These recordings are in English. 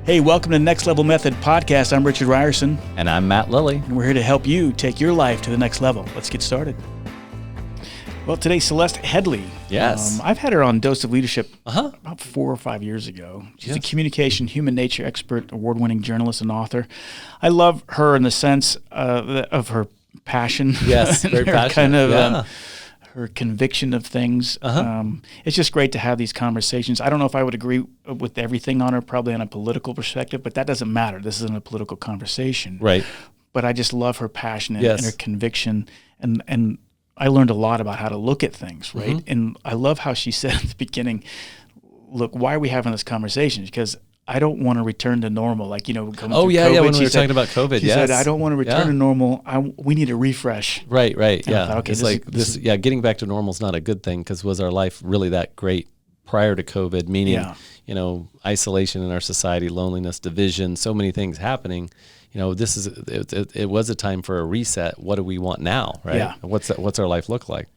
Hey, welcome to Next Level Method Podcast. I'm Richard Ryerson. And I'm Matt Lilly. And we're here to help you take your life to the next level. Let's get started. Well, today, Celeste Headlee. Yes. I've had her on Dose of Leadership about 4 or 5 years ago. She's a communication, human nature expert, award-winning journalist and author. I love her in the sense of her passion. Yes, very passionate. Her conviction of things. It's just great to have these conversations. I don't know if I would agree with everything on her, probably on a political perspective, but that doesn't matter. This isn't a political conversation. Right. But I just love her passion and her conviction. And I learned a lot about how to look at things, right? And I love how she said at the beginning, look, why are we having this conversation? Because I don't want to return to normal. Like, coming through COVID, when we were talking about COVID, she said, I don't want to return to normal. We need a refresh. Right, and yeah. I thought, okay, this getting back to normal is not a good thing, because was our life really that great prior to COVID? Meaning, isolation in our society, loneliness, division, so many things happening. It was a time for a reset. What do we want now, right? Yeah. What's our life look like?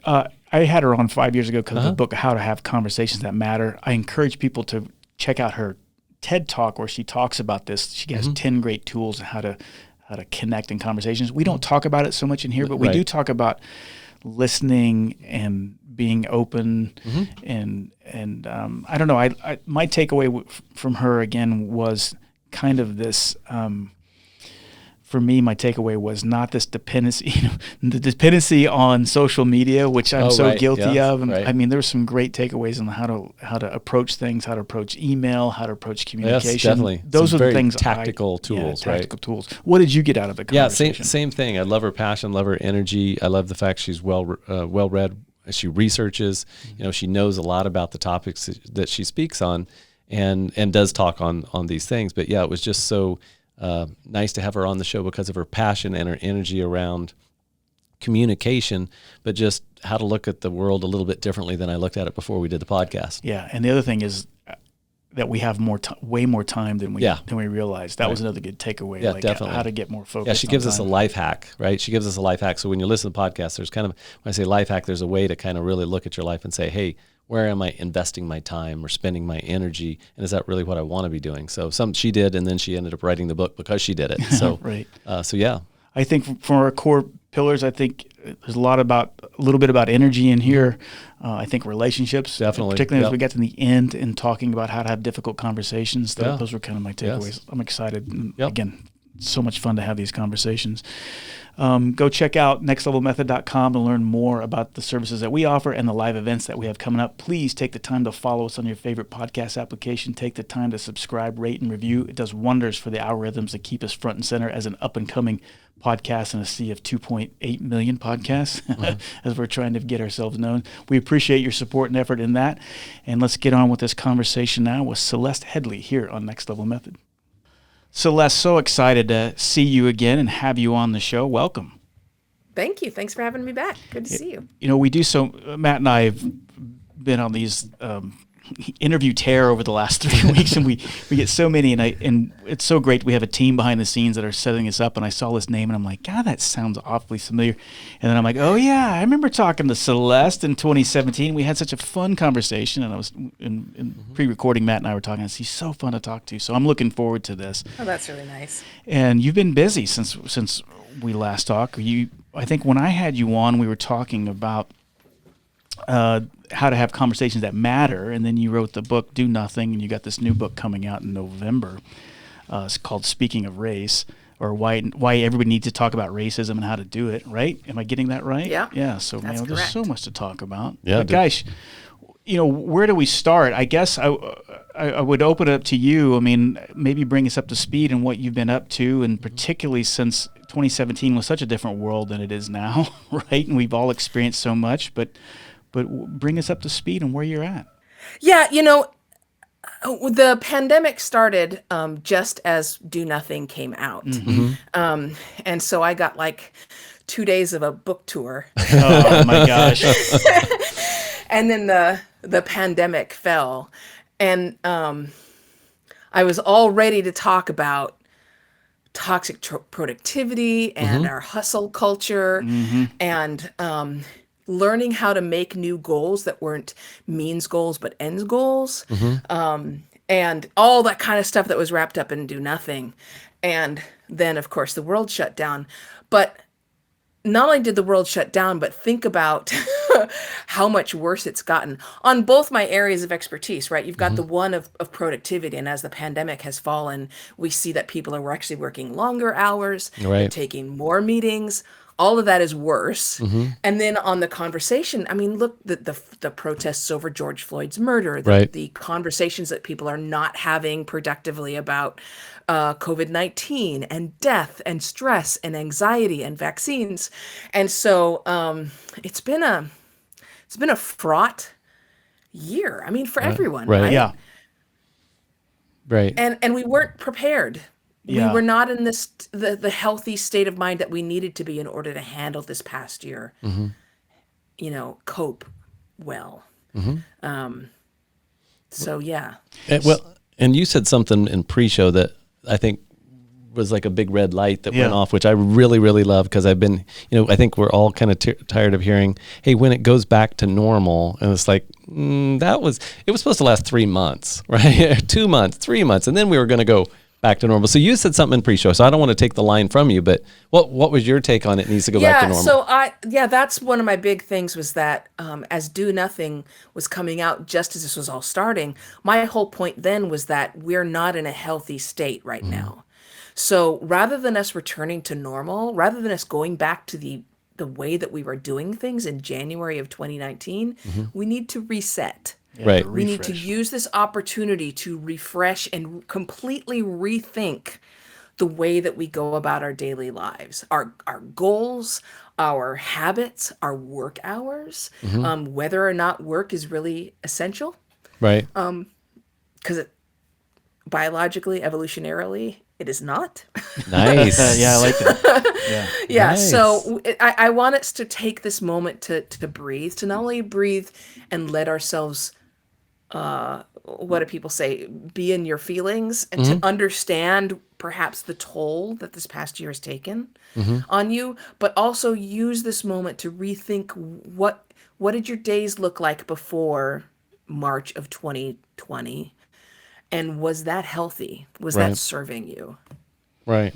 I had her on 5 years ago because of the book, How to Have Conversations That Matter. I encourage people to check out her TED Talk where she talks about this. She has 10 great tools on how to connect in conversations. We don't talk about it so much in here, but we do talk about listening and being open. And I don't know. My takeaway from her again was kind of this. For me, my takeaway was not this dependency, the dependency on social media, which I'm guilty of. And I mean, there were some great takeaways on how to approach things, how to approach email, how to approach communication. Yes, definitely. Those are the things. Tactical tools, right? Tactical tools. What did you get out of the conversation? Yeah, same thing. I love her passion, love her energy. I love the fact she's well read. She researches. She knows a lot about the topics that she speaks on, and does talk on these things. But yeah, it was just so. Nice to have her on the show because of her passion and her energy around communication, but just how to look at the world a little bit differently than I looked at it before we did the podcast. Yeah, and the other thing is that we have way more time than we realized. That was another good takeaway. Yeah, definitely. How to get more focused. Yeah, she gives us a life hack, right? She gives us a life hack. So when you listen to the podcast, there's kind of, when I say life hack, there's a way to kind of really look at your life and say, hey, where am I investing my time or spending my energy? And is that really what I want to be doing? So she did, and then she ended up writing the book because she did it. So, I think for our core pillars, I think there's a little bit about energy in here. I think relationships, definitely, particularly as we get to the end and talking about how to have difficult conversations. Those were kind of my takeaways. Yes. I'm excited. And again, so much fun to have these conversations. Go check out nextlevelmethod.com to learn more about the services that we offer and the live events that we have coming up. Please take the time to follow us on your favorite podcast application. Take the time to subscribe, rate, and review. It does wonders for the algorithms to keep us front and center as an up-and-coming podcast in a sea of 2.8 million podcasts as we're trying to get ourselves known. We appreciate your support and effort in that. And let's get on with this conversation now with Celeste Headlee here on Next Level Method. Celeste, so excited to see you again and have you on the show. Welcome. Thank you. Thanks for having me back. Good to see you. We do so. Matt and I have been on these interview tear over the last 3 weeks, and we get so many, and it's so great. We have a team behind the scenes that are setting us up, and I saw this name, and I'm like, God, that sounds awfully familiar. And then I'm like, oh yeah, I remember talking to Celeste in 2017. We had such a fun conversation, and I was in pre-recording. Matt and I were talking. She's so fun to talk to, so I'm looking forward to this. Oh, that's really nice. And you've been busy since we last talked. I think when I had you on, we were talking about how to have conversations that matter, and then you wrote the book Do Nothing, and you got this new book coming out in November. It's called Speaking of Race, or why everybody needs to talk about racism and how to do it, right? Am I getting that right? Yeah. So that's there's so much to talk about. Yeah, but guys, where do we start? I guess I would open it up to you. I mean, maybe bring us up to speed on what you've been up to, and particularly since 2017 was such a different world than it is now, right? And we've all experienced so much, but bring us up to speed on where you're at. Yeah, the pandemic started just as Do Nothing came out. And so I got like 2 days of a book tour. Oh my gosh. And then the pandemic fell. And I was all ready to talk about toxic productivity and our hustle culture and learning how to make new goals that weren't means goals but ends goals. and all that kind of stuff that was wrapped up in do nothing. And then, of course, the world shut down. But not only did the world shut down, but think about how much worse it's gotten on both my areas of expertise, right? You've got the one of productivity. And as the pandemic has fallen, we see that people are actually working longer hours, they're taking more meetings. All of that is worse. And then on the conversation, I mean, look, the protests over George Floyd's murder, the conversations that people are not having productively about COVID-19 and death and stress and anxiety and vaccines. And so it's been a fraught year. I mean, for everyone, right? Yeah. Right. And we weren't prepared. We were not in the healthy state of mind that we needed to be in order to handle this past year, cope well. So, yeah. And you said something in pre-show that I think was like a big red light that went off, which I really, really love, because I've been, I think we're all kind of tired of hearing, hey, when it goes back to normal, and it's like, it was supposed to last 3 months, right? 2 months, 3 months, and then we were going to go back to normal. So you said something in pre-show, so I don't want to take the line from you, but what was your take on it needs to go back to normal? So that's one of my big things was that as Do Nothing was coming out just as this was all starting, my whole point then was that we're not in a healthy state right now. So rather than us returning to normal, rather than us going back to the way that we were doing things in January of 2019, we need to reset. Right. We need to use this opportunity to refresh and completely rethink the way that we go about our daily lives, our goals, our habits, our work hours, whether or not work is really essential. Right. Because biologically, evolutionarily, it is not. Nice. Yeah, I like that. Yeah. Nice. So I want us to take this moment to breathe, to not only breathe and let ourselves, what do people say, be in your feelings, and to understand perhaps the toll that this past year has taken on you, but also use this moment to rethink what did your days look like before March of 2020? And was that healthy? Was that serving you? Right.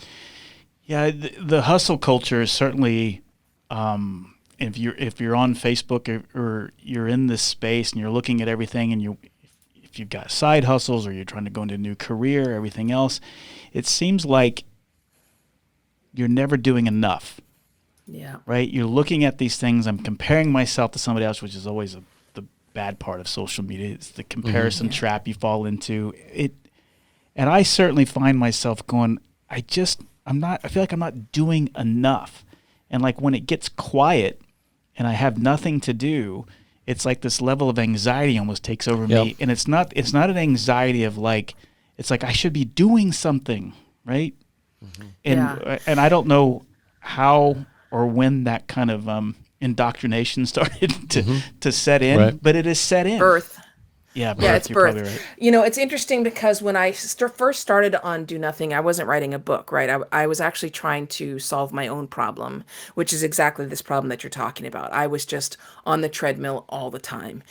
Yeah, the hustle culture is certainly, if you're on Facebook or you're in this space and you're looking at everything, and if you've got side hustles or you're trying to go into a new career, everything else, it seems like you're never doing enough. Yeah. Right? You're looking at these things. I'm comparing myself to somebody else, which is always the bad part of social media. It's the comparison trap you fall into. And I certainly find myself going, I feel like I'm not doing enough. And like when it gets quiet and I have nothing to do, it's like this level of anxiety almost takes over me. And it's not an anxiety of like, it's like I should be doing something, right? And I don't know how or when that kind of indoctrination started to set in, but it is set in. Birth. Yeah, birth, yeah, it's you're birth. probably right. It's interesting because when I first started on Do Nothing, I wasn't writing a book, right? I was actually trying to solve my own problem, which is exactly this problem that you're talking about. I was just on the treadmill all the time,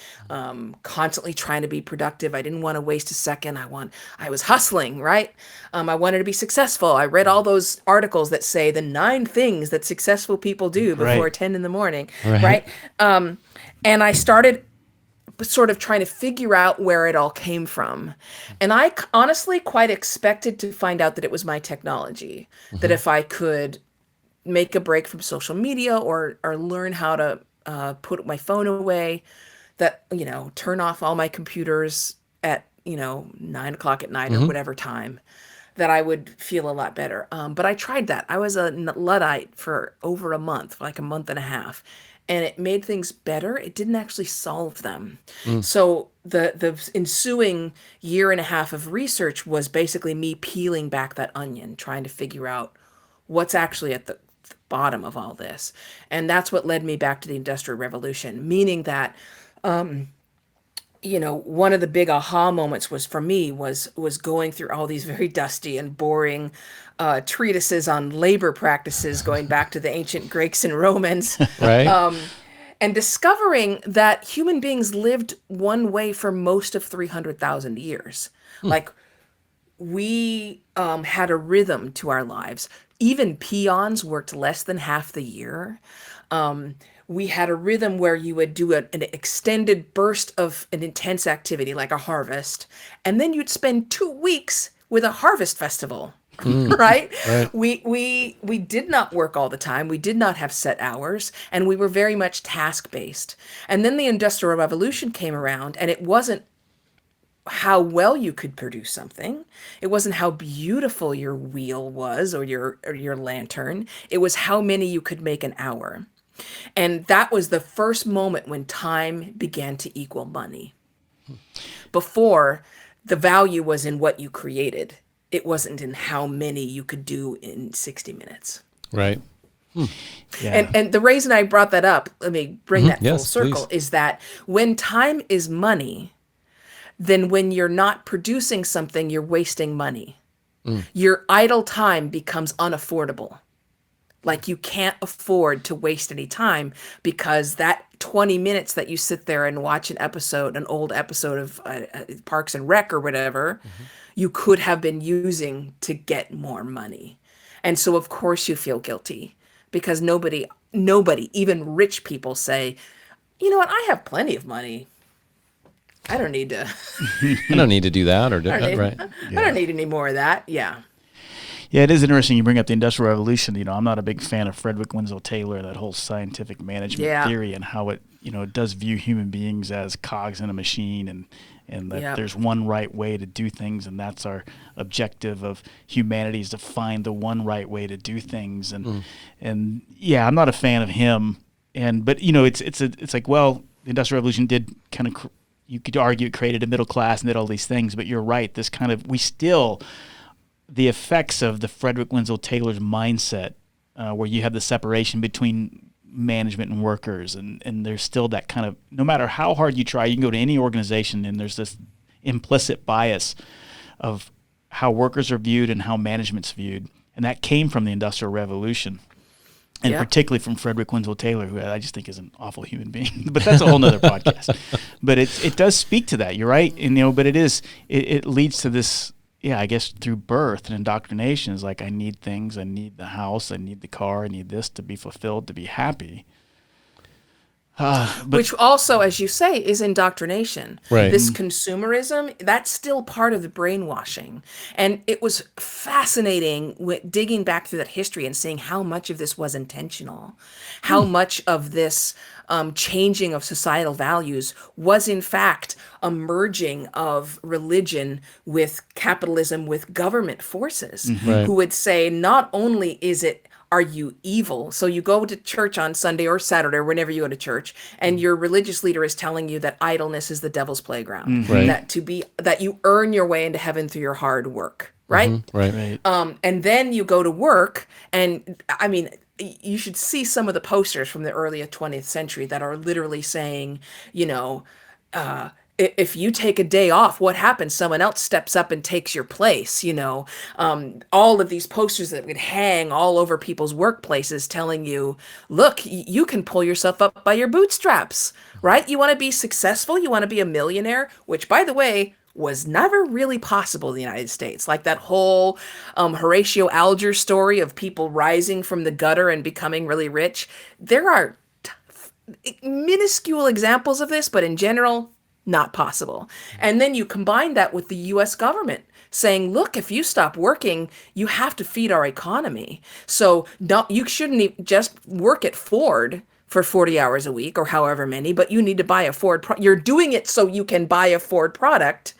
constantly trying to be productive. I didn't want to waste a second. I was hustling, right? I wanted to be successful. I read all those articles that say the 9 things that successful people do before 10 in the morning, right? And I started sort of trying to figure out where it all came from. And I honestly quite expected to find out that it was my technology, that if I could make a break from social media or learn how to put my phone away, that, turn off all my computers at, 9 o'clock at night or whatever time, that I would feel a lot better. But I tried that. I was a Luddite for over a month, like a month and a half. And it made things better. It didn't actually solve them. So the ensuing year and a half of research was basically me peeling back that onion, trying to figure out what's actually at the bottom of all this. And that's what led me back to the Industrial Revolution, meaning that, one of the big aha moments was for me was going through all these very dusty and boring treatises on labor practices going back to the ancient Greeks and Romans, Right. And discovering that human beings lived one way for most of 300,000 years. Like we had a rhythm to our lives. Even peons worked less than half the year. We had a rhythm where you would do an extended burst of an intense activity like a harvest, and then you'd spend 2 weeks with a harvest festival. Right? We did not work all the time. We did not have set hours, and we were very much task based. And then the Industrial Revolution came around, and it wasn't how well you could produce something. It wasn't how beautiful your wheel was or your lantern. It was how many you could make an hour. And that was the first moment when time began to equal money. Before, the value was in what you created. It wasn't in how many you could do in 60 minutes. Right. Yeah. And the reason I brought that up, let me bring that full Yes, circle, please. is that when time is money, then when you're not producing something, you're wasting money. Your idle time becomes unaffordable. Like you can't afford to waste any time because that 20 minutes that you sit there and watch an old episode of Parks and Rec or whatever, you could have been using to get more money. And so of course you feel guilty because nobody, even rich people say, you know what, I have plenty of money. I don't need to. I don't need to do that or do that, right? I don't need any more of that. Yeah. Yeah, it is interesting you bring up the Industrial Revolution. You know, I'm not a big fan of Frederick Winslow Taylor, that whole scientific management theory and how it, you know, it does view human beings as cogs in a machine and that there's one right way to do things, and that's our objective of humanity is to find the one right way to do things. And yeah, I'm not a fan of him. But you know, it's like, well, the Industrial Revolution did kind of you could argue it created a middle class and did all these things, but you're right. This kind of the effects of the Frederick Winslow Taylor's mindset, where you have the separation between management and workers, and there's still that kind of, no matter how hard you try, you can go to any organization and there's this implicit bias of how workers are viewed and how management's viewed, and that came from the Industrial Revolution. And particularly from Frederick Winslow Taylor, who I just think is an awful human being. But that's a whole nother podcast. But it does speak to that. You're right. And, you know, but it leads to this, I guess through birth and indoctrination is like, I need things. I need the house. I need the car. I need this to be fulfilled, to be happy. Which also, as you say, is indoctrination. Right. This consumerism, that's still part of the brainwashing. And it was fascinating digging back through that history and seeing how much of this was intentional, how much of this changing of societal values was in fact a merging of religion with capitalism, with government forces, who would say, not only are you evil? So you go to church on Sunday or Saturday or whenever you go to church, and your religious leader is telling you that idleness is the devil's playground, that you earn your way into heaven through your hard work, right? Right. And then you go to work, and I mean, you should see some of the posters from the early 20th century that are literally saying, you know, if you take a day off, what happens? Someone else steps up and takes your place, you know. All of these posters that would hang all over people's workplaces telling you, look, you can pull yourself up by your bootstraps, right? You want to be successful? You want to be a millionaire? Which, by the way, was never really possible in the United States. Like that whole Horatio Alger story of people rising from the gutter and becoming really rich. There are minuscule examples of this, but in general, not possible. And then you combine that with the US government saying, look, if you stop working, you have to feed our economy. So you shouldn't just work at Ford for 40 hours a week or however many, but you need to buy a Ford. You're doing it so you can buy a Ford product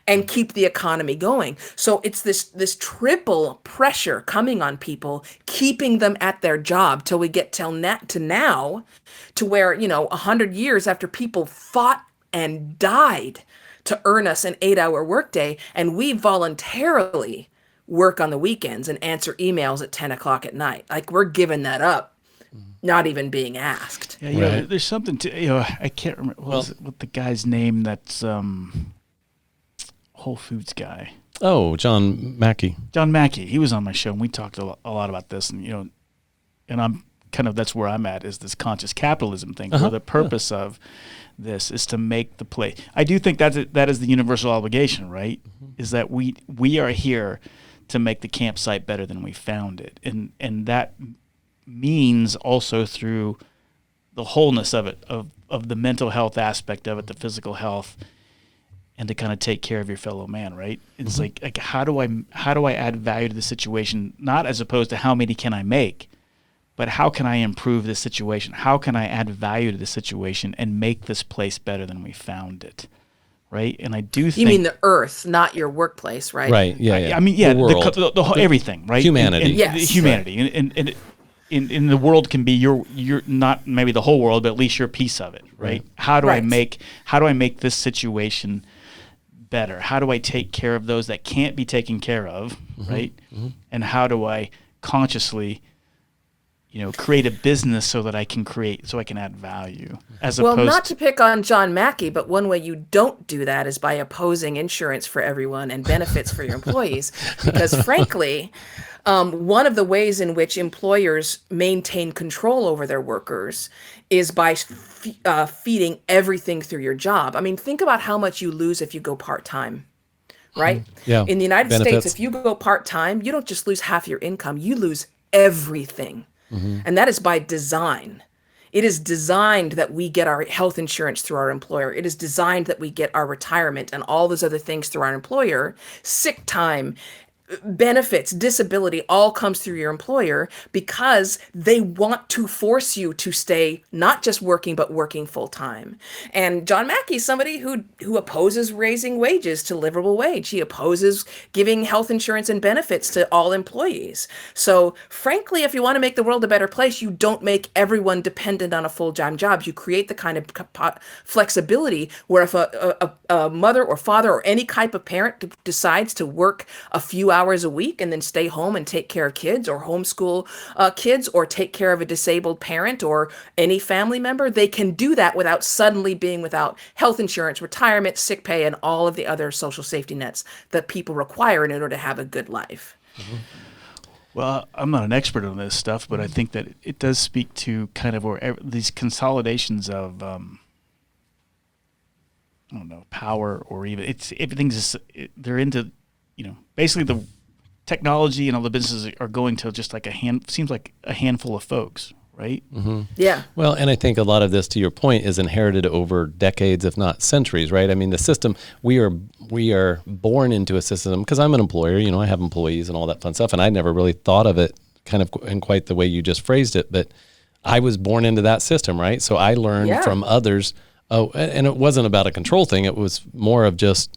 and keep the economy going. So it's this triple pressure coming on people, keeping them at their job till we get to now, to where, you know, 100 years after people fought and died to earn us an 8-hour workday, and we voluntarily work on the weekends and answer emails at 10 o'clock at night. Like, we're giving that up, not even being asked. Yeah, you know, there's something to, you know, I can't remember what the guy's name that's Whole Foods guy. Oh, John Mackey. John Mackey. He was on my show, and we talked a lot about this, and, you know, and I'm that's where I'm at, is this conscious capitalism thing, where the purpose of this is to make the place. I do think that is the universal obligation, right? Is that we are here to make the campsite better than we found it, and that means also through the wholeness of it, of the mental health aspect of it, the physical health, and to kind of take care of your fellow man, right? It's like how do I add value to the situation, not as opposed to how many can I make, but how can I improve this situation? How can I add value to the situation and make this place better than we found it, right? And I do think... You mean the earth, not your workplace, right? Right, yeah. I mean, yeah, the whole, everything, right? Humanity. And yes. Humanity. And in the world can be you're not maybe the whole world, but at least your piece of it, right? How do I make this situation better? How do I take care of those that can't be taken care of, right? And how do I consciously, create a business so that I can add value, not to pick on John Mackey, but one way you don't do that is by opposing insurance for everyone and benefits for your employees, because frankly, one of the ways in which employers maintain control over their workers is by feeding everything through your job. I mean, think about how much you lose if you go part-time, right? Yeah. In the United Benefits. States, if you go part-time, you don't just lose half your income, you lose everything. And that is by design. It is designed that we get our health insurance through our employer. It is designed that we get our retirement and all those other things through our employer. Sick time, benefits, disability, all comes through your employer because they want to force you to stay not just working, but working full time. And John Mackey is somebody who opposes raising wages to livable wage. He opposes giving health insurance and benefits to all employees. So frankly, if you want to make the world a better place, you don't make everyone dependent on a full-time job. You create the kind of flexibility where if a mother or father or any type of parent decides to work a few hours a week and then stay home and take care of kids or homeschool kids or take care of a disabled parent or any family member, they can do that without suddenly being without health insurance, retirement, sick pay, and all of the other social safety nets that people require in order to have a good life. Well, I'm not an expert on this stuff, but I think that it does speak to kind of where these consolidations of power, or even everything's they're into, basically the technology and all the businesses are going to just like seems like a handful of folks, right? Yeah. Well, and I think a lot of this, to your point, is inherited over decades, if not centuries, right? I mean, the system, we are born into a system, because I'm an employer, I have employees and all that fun stuff, and I never really thought of it kind of in quite the way you just phrased it, but I was born into that system, right? So I learned from others. Oh, and it wasn't about a control thing. It was more of just,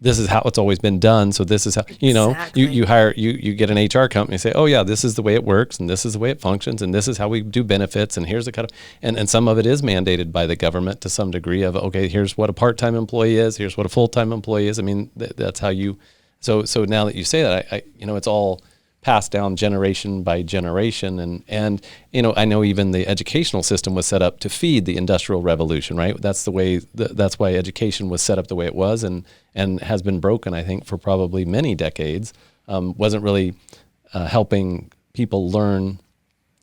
this is how it's always been done. So this is how, you hire, you get an HR company and say, oh yeah, this is the way it works and this is the way it functions and this is how we do benefits and here's the kind of, and some of it is mandated by the government to some degree of, okay, here's what a part-time employee is, here's what a full-time employee is. I mean, that's how you, so now that you say that, I it's all passed down generation by generation. And I know even the educational system was set up to feed the Industrial Revolution, right? That's the way, that's why education was set up the way it was and has been broken, I think, for probably many decades. Wasn't really helping people learn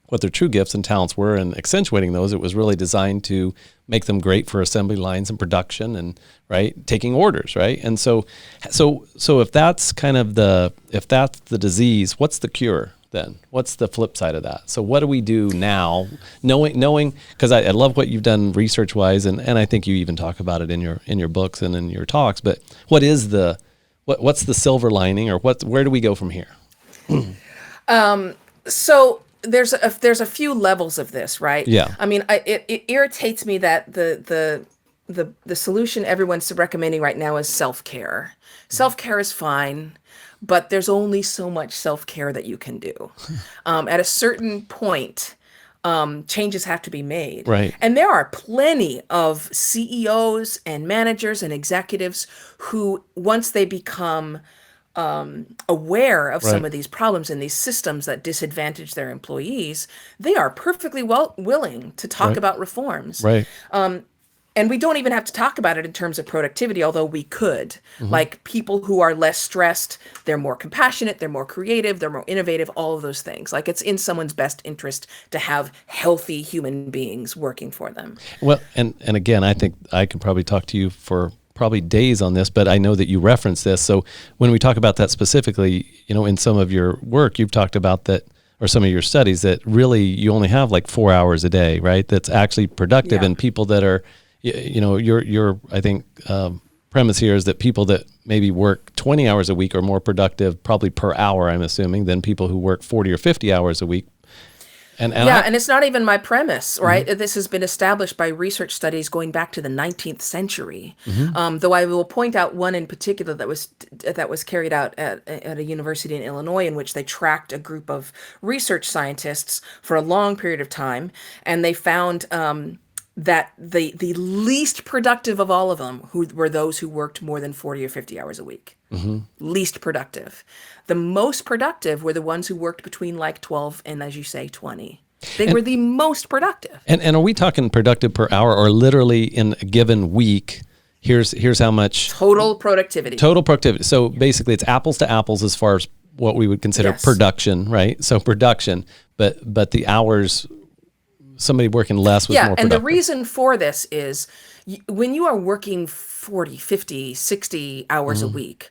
what their true gifts and talents were and accentuating those. It was really designed to make them great for assembly lines and production and, right, taking orders, right? And so if that's kind of if that's the disease, what's the cure then? What's the flip side of that? So what do we do now, knowing, because I love what you've done research-wise, and I think you even talk about it in your books and in your talks, but what's the silver lining, or where do we go from here? So there's a few levels of this, right? Yeah. I mean, it irritates me that the solution everyone's recommending right now is self-care. Self-care is fine, but there's only so much self-care that you can do. At a certain point, changes have to be made. Right. And there are plenty of CEOs and managers and executives who, once they become aware of some of these problems and these systems that disadvantage their employees, they are perfectly willing to talk about reforms. Right. And we don't even have to talk about it in terms of productivity, although we could. Like people who are less stressed, they're more compassionate, they're more creative, they're more innovative, all of those things. Like it's in someone's best interest to have healthy human beings working for them. Well, and again, I think I could probably talk to you for probably days on this, but I know that you reference this. So when we talk about that specifically, in some of your work, you've talked about that, or some of your studies, that really you only have like 4 hours a day, right? That's actually productive. And people that are, your I think premise here is that people that maybe work 20 hours a week are more productive, probably per hour, I'm assuming, than people who work 40 or 50 hours a week. And it's not even my premise, right? This has been established by research studies going back to the 19th century. Though I will point out one in particular that was carried out at a university in Illinois, in which they tracked a group of research scientists for a long period of time, and they found that the least productive of all of them who were those who worked more than 40 or 50 hours a week. Least productive. The most productive were the ones who worked between like 12 and, as you say, 20. They were the most productive. And are we talking productive per hour, or literally in a given week? Here's how much total productivity. So basically, it's apples to apples as far as what we would consider production, right? So production, but the hours. Somebody working less was more productive. And the reason for this is when you are working 40, 50, 60 hours a week,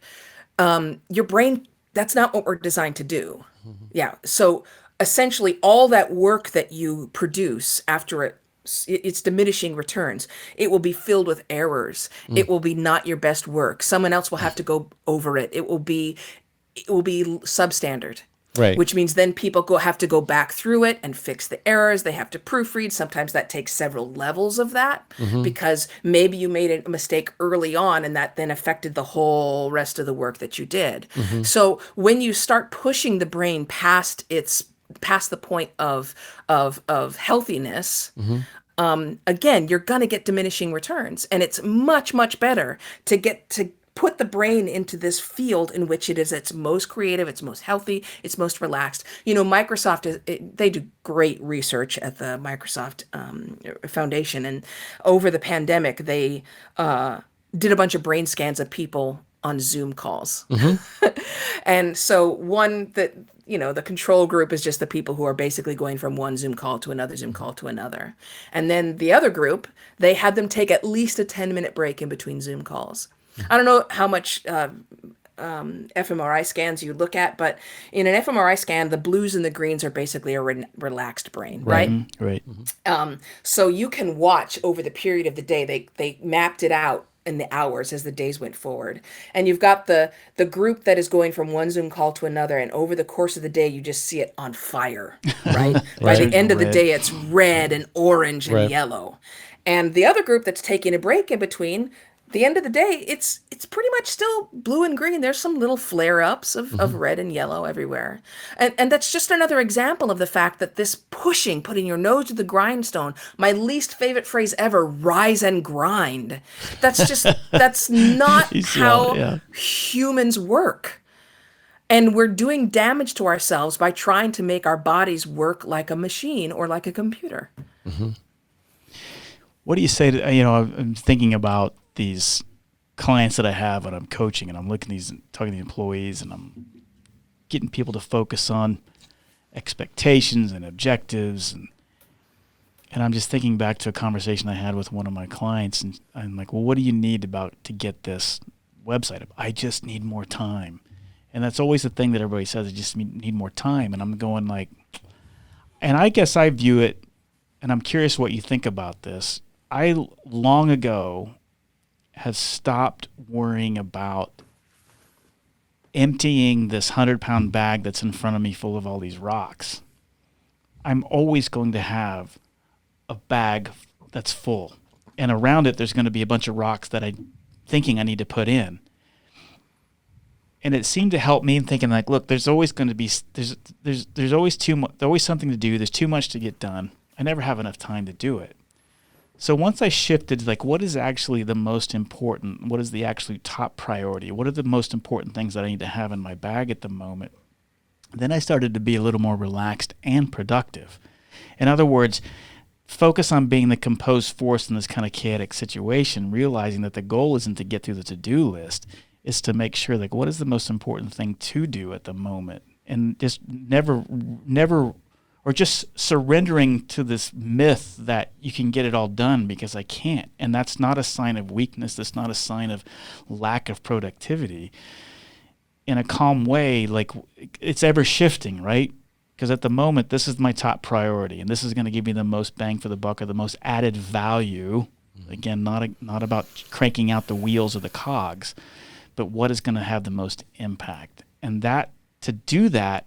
your brain, that's not what we're designed to do. Yeah. So essentially all that work that you produce after it's diminishing returns. It will be filled with errors. It will be not your best work. Someone else will have to go over it. It will be substandard. Right. Which means then people have to go back through it and fix the errors. They have to proofread. Sometimes that takes several levels of that because maybe you made a mistake early on and that then affected the whole rest of the work that you did. So when you start pushing the brain past the point of healthiness, again, you're going to get diminishing returns. And it's much, much better to put the brain into this field in which it is its most creative, its most healthy, its most relaxed. Microsoft, they do great research at the Microsoft Foundation. And over the pandemic, they did a bunch of brain scans of people on Zoom calls. And so one that, the control group is just the people who are basically going from one Zoom call to another Zoom call to another. And then the other group, they had them take at least a 10-minute break in between Zoom calls. I don't know how much fMRI scans you look at, but in an fMRI scan, the blues and the greens are basically a relaxed brain, right? Right. So you can watch over the period of the day. They mapped it out in the hours as the days went forward. And you've got the group that is going from one Zoom call to another, and over the course of the day, you just see it on fire, right? By the end of the day, it's red and orange and yellow. And the other group that's taking a break in between, the end of the day, it's pretty much still blue and green. There's some little flare-ups of red and yellow everywhere. And that's just another example of the fact that this putting your nose to the grindstone, my least favorite phrase ever, rise and grind. That's not how humans work. And we're doing damage to ourselves by trying to make our bodies work like a machine or like a computer. What do you say to, I'm thinking about these clients that I have and I'm coaching, and I'm looking at these, talking to the employees, and I'm getting people to focus on expectations and objectives, and I'm just thinking back to a conversation I had with one of my clients, and I'm like, well, what do you need to get this website up? I just need more time. And that's always the thing that everybody says, I just need more time. And I'm going like, and I guess I view it, and I'm curious what you think about this. I long ago have stopped worrying about emptying this 100-pound bag that's in front of me full of all these rocks. I'm always going to have a bag that's full, and around it there's going to be a bunch of rocks that I'm thinking I need to put in. And it seemed to help me in thinking like, look, there's always going to be there's always something to do. There's too much to get done. I never have enough time to do it. So once I shifted, like, what is actually the most important? What is the actually top priority? What are the most important things that I need to have in my bag at the moment? Then I started to be a little more relaxed and productive. In other words, focus on being the composed force in this kind of chaotic situation, realizing that the goal isn't to get through the to-do list, is to make sure, like, what is the most important thing to do at the moment? And just never, or just surrendering to this myth that you can get it all done, because I can't. And that's not a sign of weakness. That's not a sign of lack of productivity. In a calm way, like, it's ever shifting, right? Because at the moment, this is my top priority, and this is going to give me the most bang for the buck, or the most added value. Again, not about cranking out the wheels or the cogs, but what is going to have the most impact. And that, to do that,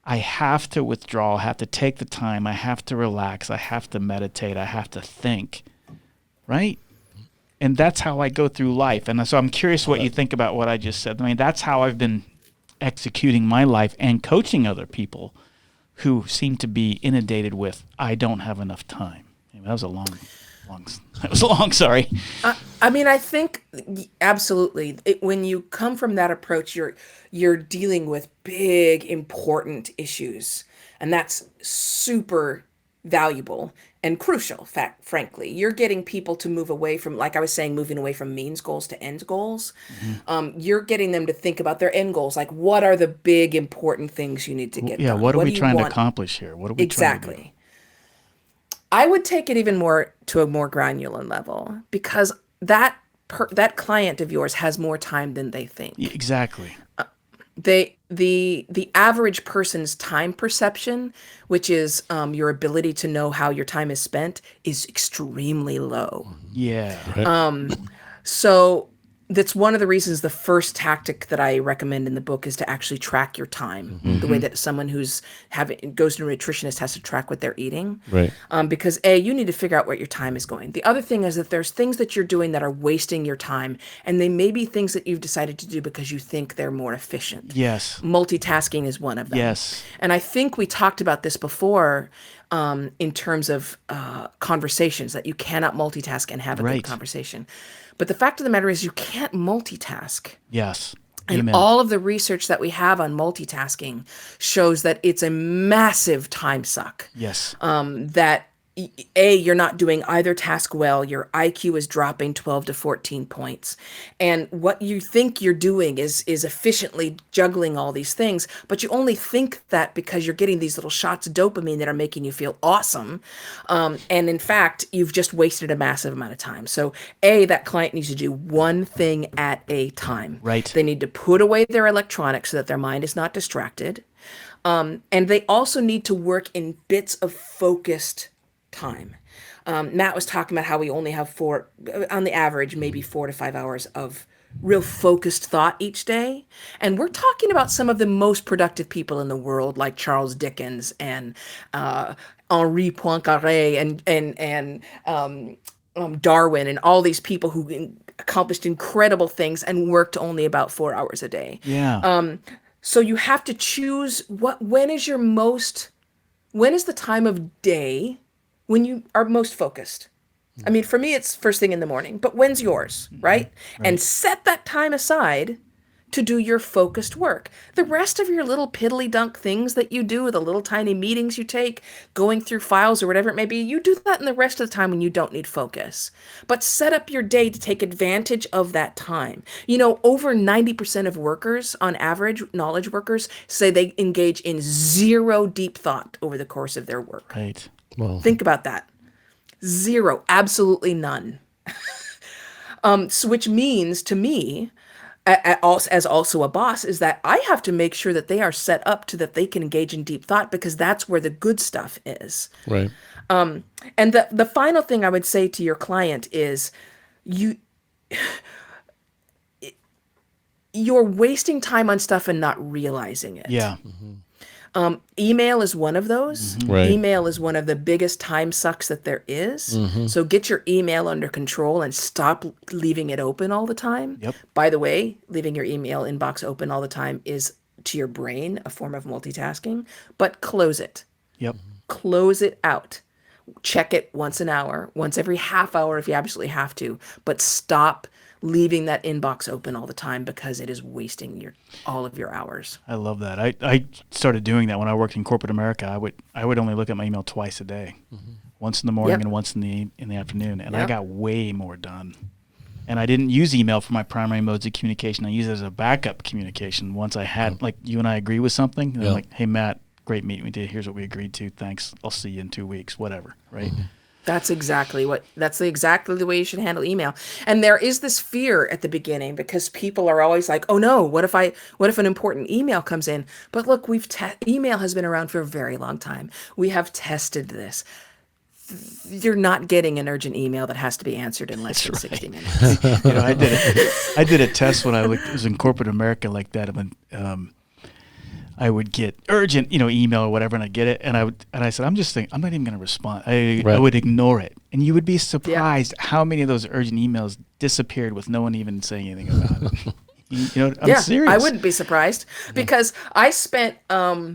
I have to withdraw, I have to take the time, I have to relax, I have to meditate, I have to think, right? And that's how I go through life. And so I'm curious what you think about what I just said. I mean, that's how I've been executing my life and coaching other people who seem to be inundated with, I don't have enough time. That was a long, sorry. I mean, I think absolutely. When you come from that approach, you're dealing with big, important issues, and that's super valuable and crucial. Frankly, you're getting people to move away from, like I was saying, moving away from means goals to end goals. You're getting them to think about their end goals, like, what are the big, important things you need to get done? Yeah, what are we trying to accomplish here? What are we trying to do? Exactly. I would take it even more to a more granular level, because that client of yours has more time than they think. Exactly. The average person's time perception, which is your ability to know how your time is spent, is extremely low. Yeah. Right. So that's one of the reasons the first tactic that I recommend in the book is to actually track your time, the way that someone who's goes to a nutritionist has to track what they're eating. Right. Because you need to figure out where your time is going. The other thing is that there's things that you're doing that are wasting your time, and they may be things that you've decided to do because you think they're more efficient. Yes. Multitasking is one of them. Yes. And I think we talked about this before in terms of conversations, that you cannot multitask and have a good conversation. But the fact of the matter is, you can't multitask. Yes. And Amen. all of the research that we have on multitasking shows that it's a massive time suck. Yes. That you're not doing either task well. Your IQ is dropping 12 to 14 points. And what you think you're doing is efficiently juggling all these things, but you only think that because you're getting these little shots of dopamine that are making you feel awesome. And in fact, you've just wasted a massive amount of time. So that client needs to do one thing at a time. Right. They need to put away their electronics so that their mind is not distracted. And they also need to work in bits of focused time. Matt was talking about how we only have on the average, maybe 4 to 5 hours of real focused thought each day. And we're talking about some of the most productive people in the world, like Charles Dickens and Henri Poincaré and Darwin, and all these people who accomplished incredible things and worked only about 4 hours a day. Yeah. So you have to choose when is the time of day when you are most focused. I mean, for me, it's first thing in the morning, but when's yours, right? And set that time aside to do your focused work. The rest of your little piddly dunk things that you do, the little tiny meetings you take, going through files or whatever it may be, you do that in the rest of the time when you don't need focus. But set up your day to take advantage of that time. You know, over 90% of workers, on average, knowledge workers, say they engage in zero deep thought over the course of their work. Right. Well, think about that. Zero, absolutely none. So which means to me, as also a boss, is that I have to make sure that they are set up to that they can engage in deep thought, because that's where the good stuff is. right. And the final thing I would say to your client is you're wasting time on stuff and not realizing it. Yeah. Email is one of those. Right. Email is one of the biggest time sucks that there is. So get your email under control and stop leaving it open all the time. Yep. By the way, leaving your email inbox open all the time is, to your brain, a form of multitasking, but close it. Yep. Close it out. Check it once an hour, once every half hour if you absolutely have to, but stop leaving that inbox open all the time, because it is wasting all of your hours. I love that. I started doing that when I worked in corporate America. I would only look at my email twice a day. once in the morning and once in the afternoon, and I got way more done. And I didn't use email for my primary modes of communication. I used it as a backup communication. Once I had, like, you and I agree with something, and I'm like, hey, Matt, great meeting with you. Here's what we agreed to. Thanks. I'll see you in 2 weeks, whatever, right? That's exactly the way you should handle email. And there is this fear at the beginning because people are always like, oh no, what if an important email comes in? But look, email has been around for a very long time. We have tested this. You're not getting an urgent email that has to be answered in less than 60 minutes. I did a test when I was in corporate America like that. I would get urgent, email or whatever, and I'd get it, and I said, I'm not even going to respond. I would ignore it, and you would be surprised how many of those urgent emails disappeared with no one even saying anything about it. I'm serious. I wouldn't be surprised because I spent a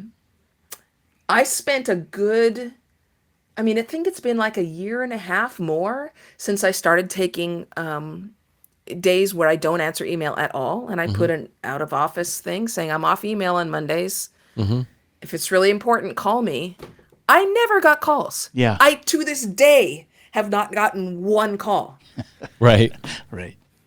good. I mean, I think it's been like a year and a half more since I started taking days where I don't answer email at all. And I put an out of office thing saying I'm off email on Mondays. If it's really important, call me. I never got calls. Yeah. I, to this day, have not gotten one call. Right.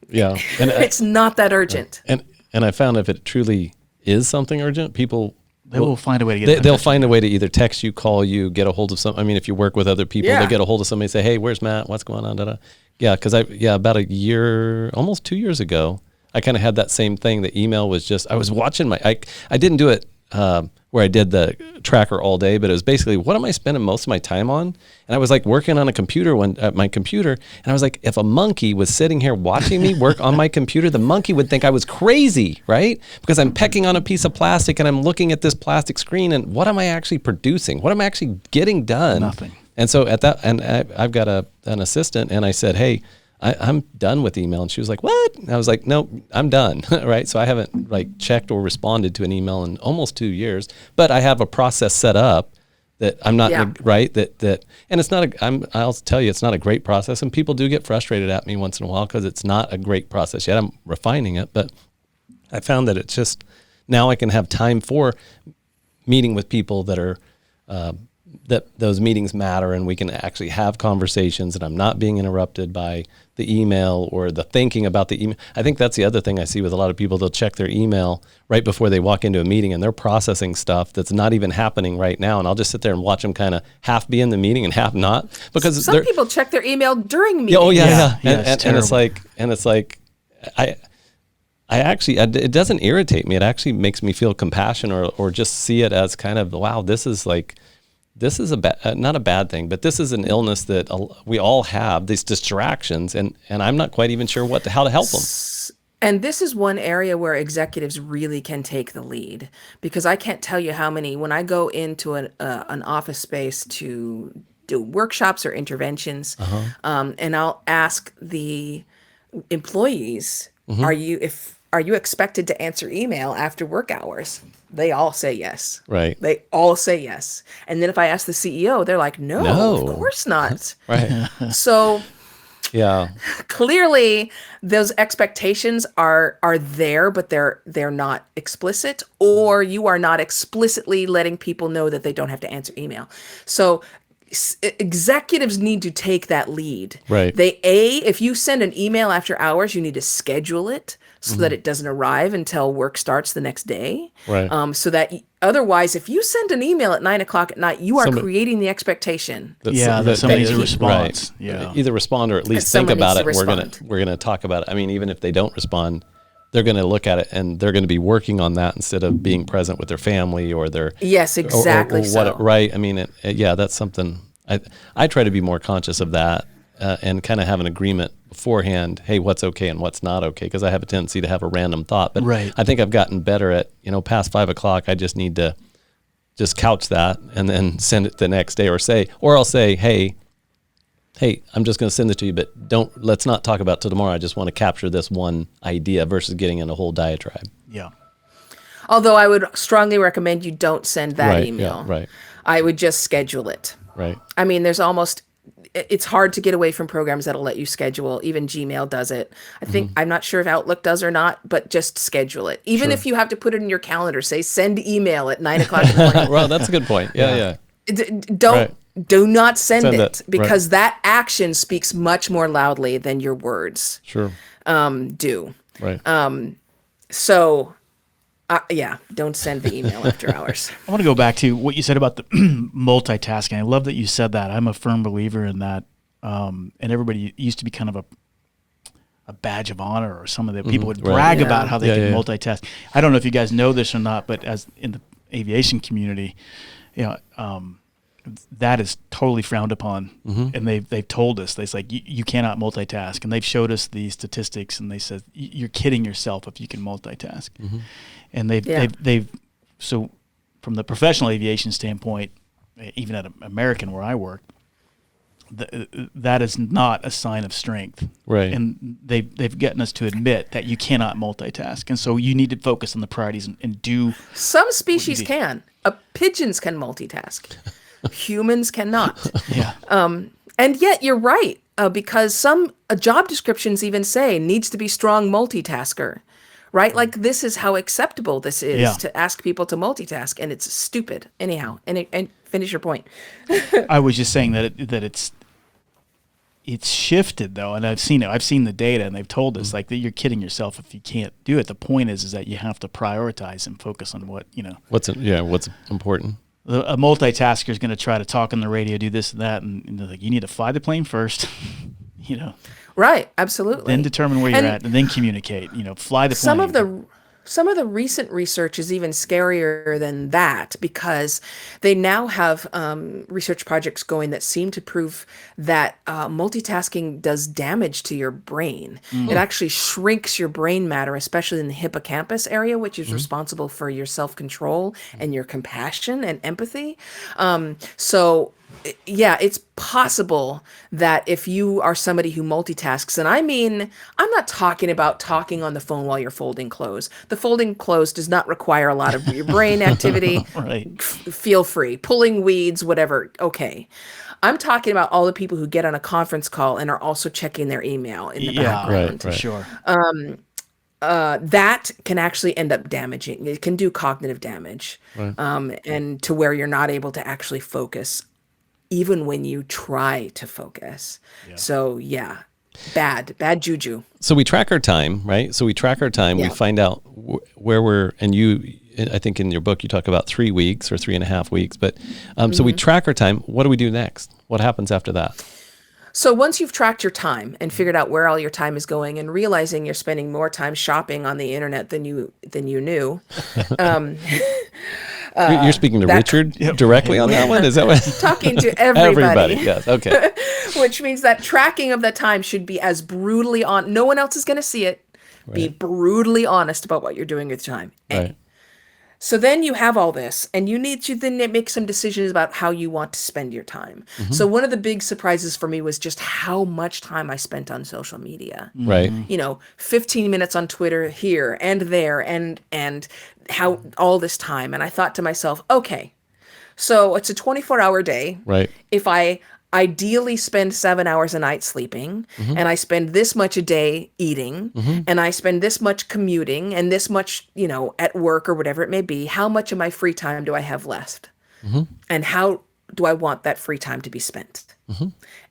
Yeah. And it's not that urgent. And I found if it truly is something urgent, people... They will find a way to get they'll find a way to either text you, call you, get a hold of some. I mean, if you work with other people, they'll get a hold of somebody and say, hey, where's Matt? What's going on? Da-da. Yeah, because about a year, almost 2 years ago, I kind of had that same thing. The email was just, I was watching I didn't do it where I did the tracker all day, but it was basically, what am I spending most of my time on? And I was like working on a computer at my computer, and I was like, if a monkey was sitting here watching me work on my computer, the monkey would think I was crazy, right? Because I'm pecking on a piece of plastic and I'm looking at this plastic screen, and what am I actually producing? What am I actually getting done? Nothing. And so I've got an assistant, and I said, hey, I'm done with email. And she was like, what? And I was like, no, I'm done. Right. So I haven't checked or responded to an email in almost 2 years, but I have a process set up that I'm not right. That, and it's not I'll tell you, it's not a great process. And people do get frustrated at me once in a while because it's not a great process yet. I'm refining it, but I found that it's just, now I can have time for meeting with people that are, that those meetings matter, and we can actually have conversations, and I'm not being interrupted by the email or the thinking about the email. I think that's the other thing I see with a lot of people. They'll check their email right before they walk into a meeting, and they're processing stuff that's not even happening right now. And I'll just sit there and watch them kind of half be in the meeting and half not, because some people check their email during meetings. Oh yeah. And it's like, I actually, it doesn't irritate me. It actually makes me feel compassion or just see it as kind of, wow, this is not a bad thing, but this is an illness that we all have, these distractions, and I'm not quite even sure how to help them. And this is one area where executives really can take the lead, because I can't tell you how many, when I go into an office space to do workshops or interventions, and I'll ask the employees, are you expected to answer email after work hours? They all say yes. Right. They all say yes. And then if I ask the CEO, they're like, no. Of course not. Right. So yeah, clearly those expectations are there, but they're not explicit, or you are not explicitly letting people know that they don't have to answer email. So executives need to take that lead. Right. If you send an email after hours, you need to schedule it so that it doesn't arrive until work starts the next day. Right. So that otherwise, if you send an email at 9:00 at night, you are creating the expectation. That somebody needs a response. Right. Yeah. Either respond or at least think about it. We're gonna talk about it. I mean, even if they don't respond, they're going to look at it and they're going to be working on that instead of being present with their family or their... Yes, exactly. Right. I mean, that's something I try to be more conscious of that and kind of have an agreement beforehand. Hey, what's okay and what's not okay? Because I have a tendency to have a random thought, but I think I've gotten better at, past 5 o'clock, I just need to just couch that and then send it the next day or I'll say, hey, I'm just going to send it to you, but let's not talk about it till tomorrow. I just want to capture this one idea versus getting in a whole diatribe. Yeah. Although I would strongly recommend you don't send that email. Yeah, right. I would just schedule it. Right. I mean, it's hard to get away from programs that'll let you schedule. Even Gmail does it. I think, I'm not sure if Outlook does or not, but just schedule it. Even if you have to put it in your calendar, say send email at 9:00 in the morning. Well, that's a good point. Yeah. do not send it it. because that action speaks much more loudly than your words Sure. do. Right. So, yeah, don't send the email after hours. I want to go back to what you said about the multitasking. I love that you said that. I'm a firm believer in that. And everybody used to be kind of a badge of honor, or some of the people would brag about how they could multitask. I don't know if you guys know this or not, but as in the aviation community, that is totally frowned upon. And they've told us, they're like, you cannot multitask. And they've showed us these statistics, and they said, you're kidding yourself if you can multitask. And they've so from the professional aviation standpoint, even at American where I work, that is not a sign of strength. Right. And they've gotten us to admit that you cannot multitask. And so you need to focus on the priorities and do. Some species can. Pigeons can multitask. Humans cannot. Yeah. And yet you're right, because some job descriptions even say needs to be strong multitasker, right? Like this is how acceptable this is to ask people to multitask, and it's stupid. Anyhow, and finish your point. I was just saying that it's shifted though, and I've seen it. I've seen the data, and they've told us like that you're kidding yourself if you can't do it. The point is that you have to prioritize and focus on what what's important. A multitasker is going to try to talk on the radio, do this and that, and they're like, you need to fly the plane first, Right, absolutely. Then determine where you're at, and then communicate. Fly the plane. Some of the recent research is even scarier than that, because they now have research projects going that seem to prove that multitasking does damage to your brain. It actually shrinks your brain matter, especially in the hippocampus area, which is responsible for your self-control and your compassion and empathy. So yeah, it's possible that if you are somebody who multitasks, and I mean, I'm not talking about talking on the phone while you're folding clothes. The folding clothes does not require a lot of your brain activity. Right. Feel free. Pulling weeds, whatever. Okay. I'm talking about all the people who get on a conference call and are also checking their email in the background. Right, for sure. That can actually end up damaging. It can do cognitive damage, and to where you're not able to actually focus even when you try to focus. So yeah, bad juju. So we track our time, right? So we track our time. We find out where we're, and I think in your book, you talk about 3 weeks or 3.5 weeks, but so we track our time. What do we do next? What happens after that? So once you've tracked your time and figured out where all your time is going, and realizing you're spending more time shopping on the internet than you knew, you're speaking to Richard directly on that one? Is that what? Talking to everybody. Yes, okay. Which means that tracking of that time should be as brutally on. No one else is going to see it. Right. Be brutally honest about what you're doing with time. Right. So then you have all this, and you need to then make some decisions about how you want to spend your time. So one of the big surprises for me was just how much time I spent on social media. Right. 15 minutes on Twitter here and there, and how all this time. And I thought to myself, okay, so it's a 24-hour day. Right. If I ideally spend 7 hours a night sleeping, and I spend this much a day eating, and I spend this much commuting, and this much, at work or whatever it may be, how much of my free time do I have left? And how do I want that free time to be spent?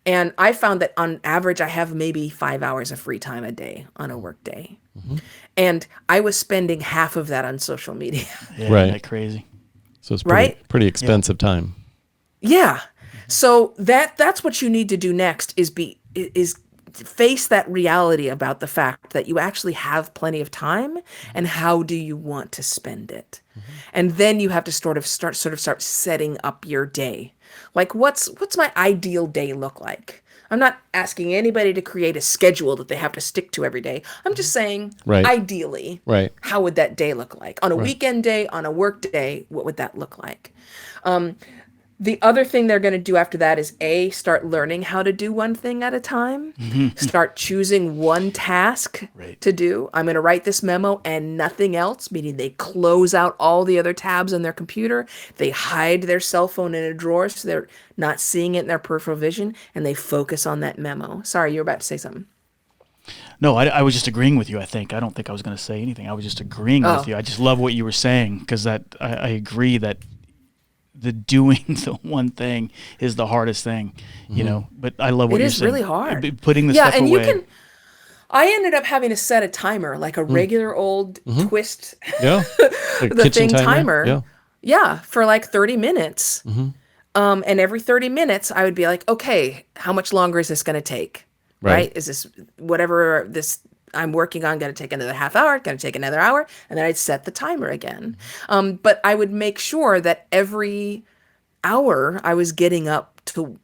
And I found that on average, I have maybe 5 hours of free time a day on a work day. And I was spending half of that on social media. Yeah, right. Isn't that crazy? So it's pretty expensive time. Yeah. So that's what you need to do next is face that reality about the fact that you actually have plenty of time, and how do you want to spend it? And then you have to start setting up your day. Like what's my ideal day look like? I'm not asking anybody to create a schedule that they have to stick to every day. I'm just saying, ideally, how would that day look like? On a weekend day, on a work day, what would that look like? The other thing they're going to do after that is start learning how to do one thing at a time. Start choosing one task to do. I'm going to write this memo and nothing else, meaning they close out all the other tabs on their computer. They hide their cell phone in a drawer so they're not seeing it in their peripheral vision, and they focus on that memo. Sorry, you were about to say something. No, I was just agreeing with you, I think. I don't think I was going to say anything. I was just agreeing with you. I just love what you were saying, because I agree that the doing the one thing is the hardest thing, you know. But I love what you're saying. It is really hard. Putting the stuff and away. I ended up having to set a timer, like a regular old twist Like the thing kitchen timer. Yeah, for like 30 minutes. And every 30 minutes I would be like, okay, how much longer is this going to take? Right? Is this whatever this I'm working on going to take another half hour, going to take another hour? And then I'd set the timer again. But I would make sure that every hour I was getting up to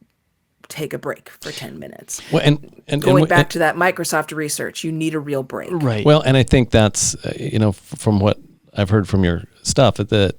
take a break for 10 minutes. Well, and going back to that Microsoft research, you need a real break. Right. Well, and I think that's, from what I've heard from your stuff, that,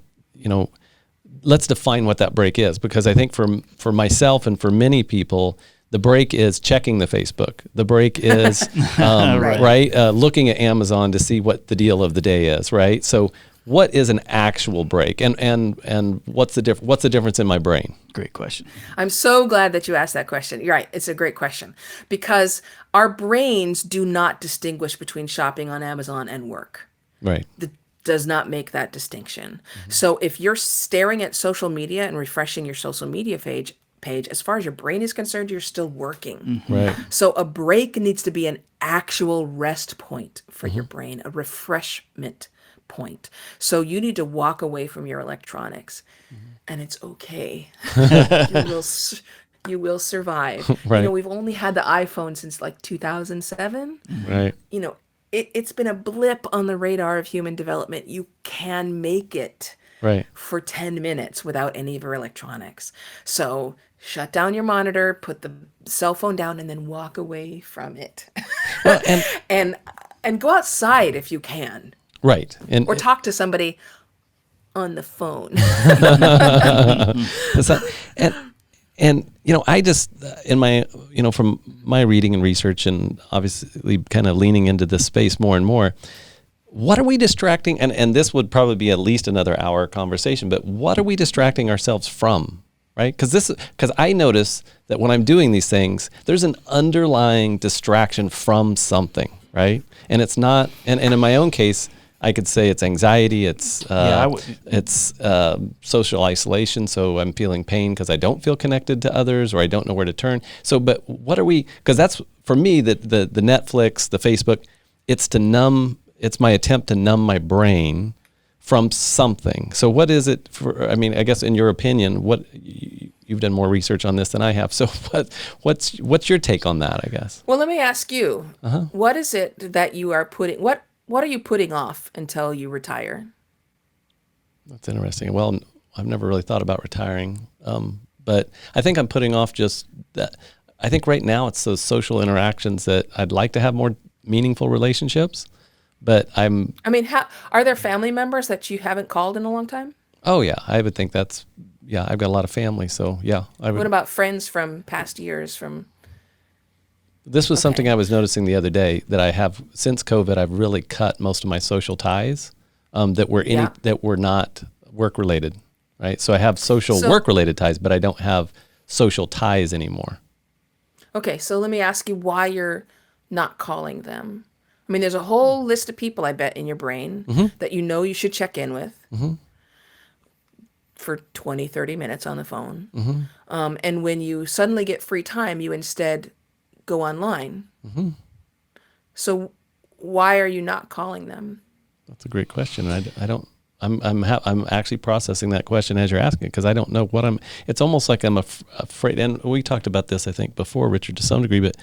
let's define what that break is, because I think for myself and for many people, the break is checking the Facebook. The break is looking at Amazon to see what the deal of the day is, right? So what is an actual break, and what's the difference in my brain? Great question. I'm so glad that you asked that question. You're right. It's a great question, because our brains do not distinguish between shopping on Amazon and work. Right. Does not make that distinction. So if you're staring at social media and refreshing your social media page, as far as your brain is concerned, you're still working. Right. So a break needs to be an actual rest point for your brain, a refreshment point. So you need to walk away from your electronics, and it's okay. You will survive. Right. We've only had the iPhone since like 2007. Right. It's been a blip on the radar of human development. You can make it for 10 minutes without any of your electronics. So shut down your monitor, put the cell phone down, and then walk away from it. Well, and go outside if you can. Right. Or talk to somebody on the phone. And I just, in my, from my reading and research, and obviously kind of leaning into this space more and more, what are we distracting? And this would probably be at least another hour conversation, but what are we distracting ourselves from? Right? Because I notice that when I'm doing these things, there's an underlying distraction from something, right? And it's not, and in my own case, I could say it's anxiety, it's social isolation, so I'm feeling pain because I don't feel connected to others, or I don't know where to turn. So, but what are we, because that's, for me, the Netflix, the Facebook, it's my attempt to numb my brain from something. So what is it I guess in your opinion, you've done more research on this than I have, so what's your take on that, I guess? Well, let me ask you, what is it that you are what are you putting off until you retire? That's interesting. Well, I've never really thought about retiring, but I think I'm putting off just that. I think right now it's those social interactions that I'd like to have more meaningful relationships, but are there family members that you haven't called in a long time? Oh yeah, I would think I've got a lot of family, so yeah. What about friends from past years This was something I was noticing the other day, that I have, since COVID, I've really cut most of my social ties that were not work related, right? So I have work related ties, but I don't have social ties anymore. Okay, so let me ask you why you're not calling them. There's a whole list of people, I bet, in your brain that you should check in with for 20, 30 minutes on the phone. And when you suddenly get free time, you instead go online. So why are you not calling them? That's a great question. I'm actually processing that question as you're asking it, because I don't know what it's almost like I'm afraid, and we talked about this, I think, before, Richard, to some degree, but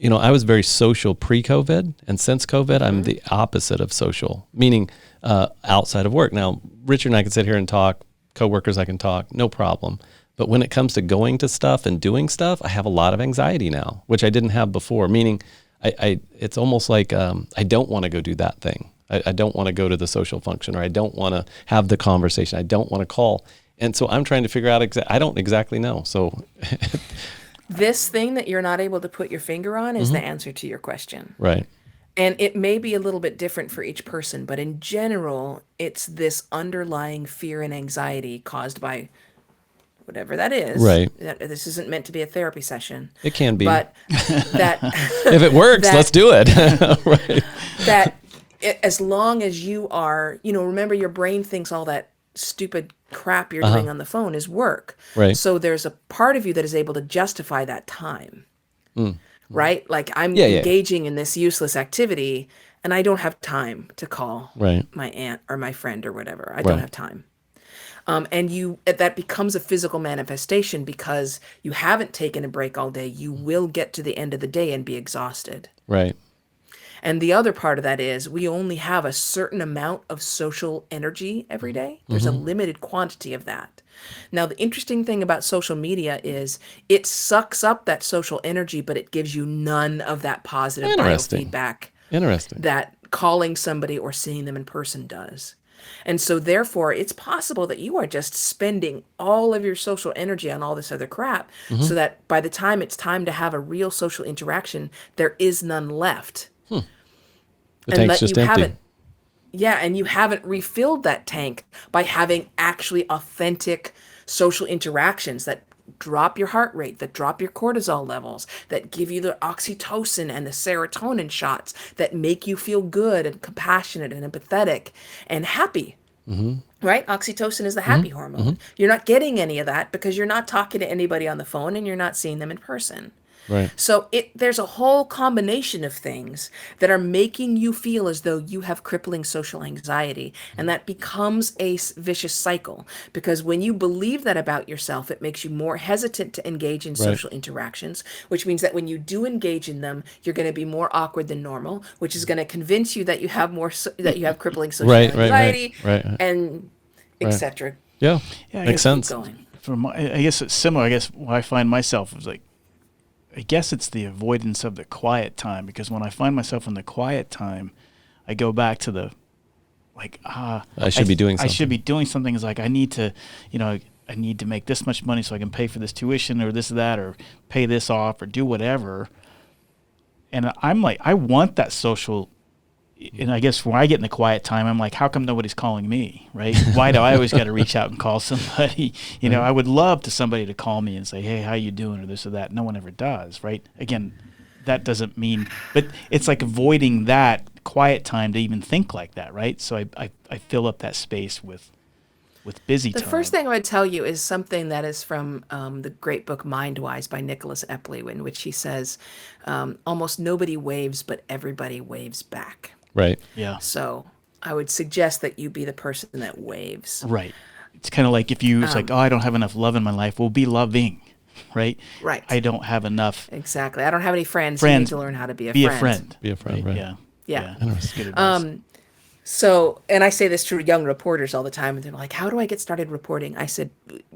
I was very social pre-COVID, and since COVID, I'm the opposite of social, meaning outside of work. Now, Richard and I can sit here and talk, coworkers I can talk, no problem. But when it comes to going to stuff and doing stuff, I have a lot of anxiety now, which I didn't have before, meaning it's almost like I don't want to go do that thing. I don't want to go to the social function, or I don't want to have the conversation. I don't want to call. And so I'm trying to figure out, I don't exactly know. So this thing that you're not able to put your finger on is the answer to your question. Right. And it may be a little bit different for each person, but in general, it's this underlying fear and anxiety caused by whatever that is. Right. This isn't meant to be a therapy session. It can be. But that if it works, let's do it. Right. That as long as you are, remember, your brain thinks all that stupid crap you're doing on the phone is work. Right. So there's a part of you that is able to justify that time. Right? Like I'm Yeah, yeah. engaging in this useless activity and I don't have time to call Right. my aunt or my friend or whatever. I Right. don't have time. And that becomes a physical manifestation because you haven't taken a break all day. You will get to the end of the day and be exhausted. Right. And the other part of that is we only have a certain amount of social energy every day. There's a limited quantity of that. Now, the interesting thing about social media is it sucks up that social energy, but it gives you none of that positive Interesting. biofeedback Interesting. that calling somebody or seeing them in person does. And so therefore, it's possible that you are just spending all of your social energy on all this other crap so that by the time it's time to have a real social interaction, there is none left. The tank's just empty. And you haven't refilled that tank by having actually authentic social interactions that drop your heart rate, that drop your cortisol levels, that give you the oxytocin and the serotonin shots that make you feel good and compassionate and empathetic and happy. Right? Oxytocin is the happy hormone. You're not getting any of that because you're not talking to anybody on the phone and you're not seeing them in person. Right. So there's a whole combination of things that are making you feel as though you have crippling social anxiety. And that becomes a vicious cycle because when you believe that about yourself, it makes you more hesitant to engage in social interactions, which means that when you do engage in them, you're going to be more awkward than normal, which is going to convince you that you have that you have crippling social anxiety and etc. Yeah. Makes sense. Going. I guess it's similar. I guess what I find myself is like, I guess it's the avoidance of the quiet time, because when I find myself in the quiet time, I go back to the I should be doing something. I should be doing something. It's like I need to make this much money so I can pay for this tuition or this or that, or pay this off or do whatever. And I'm like, I want that social. And I guess when I get in the quiet time, I'm like, how come nobody's calling me, right? Why do I always got to reach out and call somebody? I would love somebody to call me and say, hey, how you doing, or this or that. No one ever does, right? Again, that doesn't mean, but it's like avoiding that quiet time to even think like that, right? So I fill up that space with busy time. The first thing I would tell you is something that is from the great book Mindwise by Nicholas Epley, in which he says, almost nobody waves, but everybody waves back. Right. Yeah. So I would suggest that you be the person that waves. Right. It's kind of like it's like, oh, I don't have enough love in my life. Well, be loving, right? Right. I don't have enough. Exactly. I don't have any friends. You need to learn how to be a friend. Be a friend, right? Yeah. That's good advice. So, and I say this to young reporters all the time, and they're like, how do I get started reporting? I said,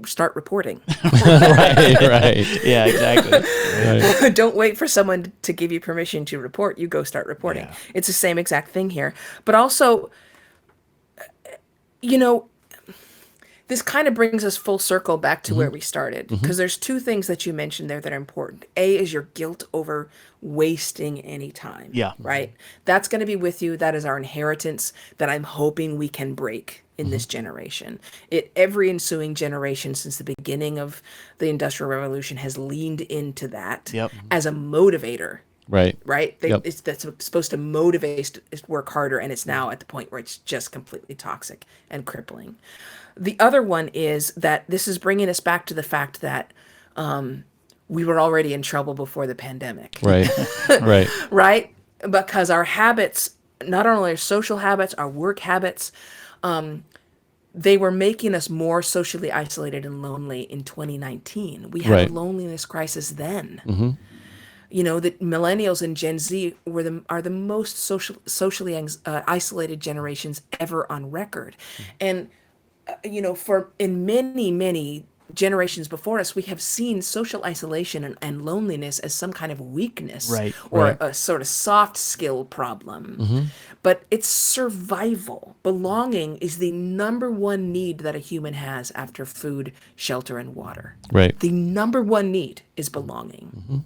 start reporting. Right. Yeah, exactly. Right. Don't wait for someone to give you permission to report. You go start reporting. Yeah. It's the same exact thing here. But also, this kind of brings us full circle back to where we started, because there's two things that you mentioned there that are important. A is your guilt over wasting any time. Yeah. Right? That's going to be with you. That is our inheritance that I'm hoping we can break in this generation. Every ensuing generation since the beginning of the Industrial Revolution has leaned into that as a motivator. Right. Right? That's supposed to motivate us to work harder, and it's now at the point where it's just completely toxic and crippling. The other one is that this is bringing us back to the fact that we were already in trouble before the pandemic. Right. Right. Right? Because our habits, not only our social habits, our work habits, they were making us more socially isolated and lonely in 2019. We had a loneliness crisis then. The millennials and Gen Z are the most socially isolated generations ever on record. And in many generations before us, we have seen social isolation and loneliness as some kind of weakness or a sort of soft skill problem. But it's survival. Belonging is the number one need that a human has after food, shelter, and water. Right. The number one need is belonging.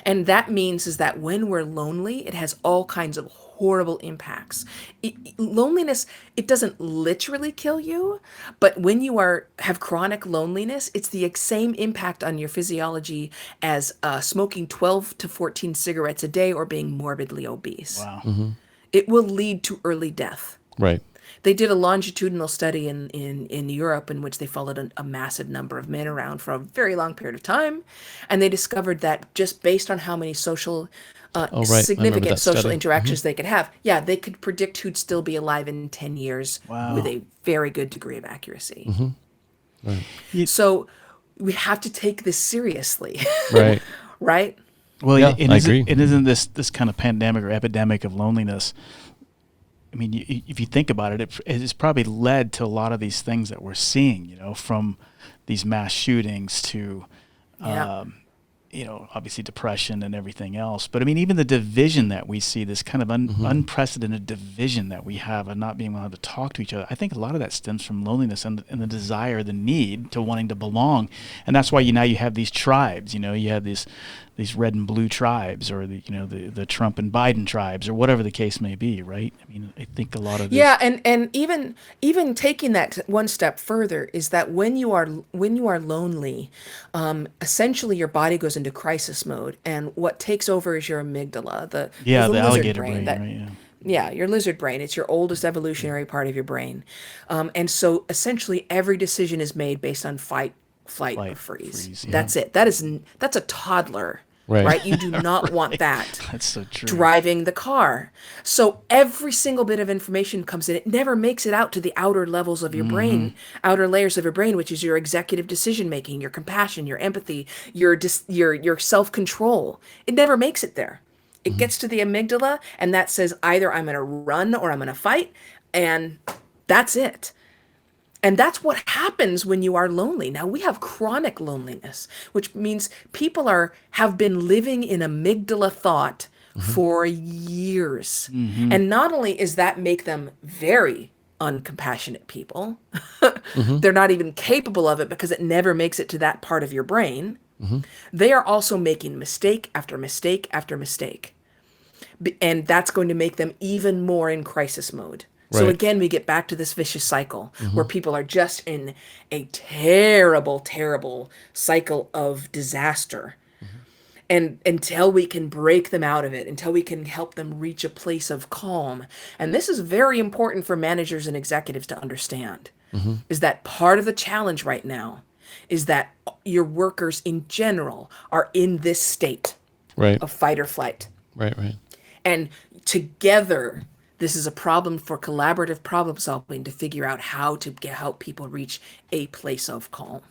And that means is that when we're lonely, it has all kinds of horrible impacts. Loneliness, it doesn't literally kill you, but when you have chronic loneliness, it's the same impact on your physiology as smoking 12 to 14 cigarettes a day or being morbidly obese. Wow. It will lead to early death. Right. They did a longitudinal study in Europe in which they followed a massive number of men around for a very long period of time. And they discovered that just based on how many Oh, right. I remember significant that social study. interactions they could have, yeah, they could predict who'd still be alive in 10 years with Wow. a very good degree of accuracy. Right. So we have to take this seriously, Right. right? Well, Yeah, I agree. It isn't this kind of pandemic or epidemic of loneliness. I mean, if you think about it, it's probably led to a lot of these things that we're seeing, from these mass shootings to, Yeah. obviously depression and everything else. But I mean, even the division that we see, this kind of unprecedented division that we have and not being able to talk to each other, I think a lot of that stems from loneliness and the desire, the need to wanting to belong. And that's why now you have these tribes, you have these red and blue tribes, or the Trump and Biden tribes, or whatever the case may be, right? I mean, I think a lot of this. Yeah, and even taking that one step further is that when you are lonely, essentially your body goes into crisis mode, and what takes over is your amygdala, the Yeah, the the lizard alligator brain brain, that right? Yeah. yeah, your lizard brain. It's your oldest evolutionary part of your brain, and so essentially every decision is made based on fight, flight, or Flight, freeze. freeze, yeah. That's it. That's a toddler, Right. right? You do not want that That's so true. driving the car. So every single bit of information comes in. It never makes it out to the outer levels of your brain, outer layers of your brain, which is your executive decision making, your compassion, your empathy, your self-control. It never makes it there. It gets to the amygdala, and that says either I'm going to run or I'm going to fight, and that's it. And that's what happens when you are lonely. Now, we have chronic loneliness, which means people have been living in amygdala thought for years. And not only is that make them very uncompassionate people, they're not even capable of it because it never makes it to that part of your brain. They are also making mistake after mistake after mistake. And that's going to make them even more in crisis mode. So Right. again, we get back to this vicious cycle where people are just in a terrible, terrible cycle of disaster. And until we can break them out of it, until we can help them reach a place of calm. And this is very important for managers and executives to understand, is that part of the challenge right now is that your workers in general are in this state Right. of fight or flight. Right. Right. And together, this is a problem for collaborative problem solving to figure out how to help people reach a place of calm.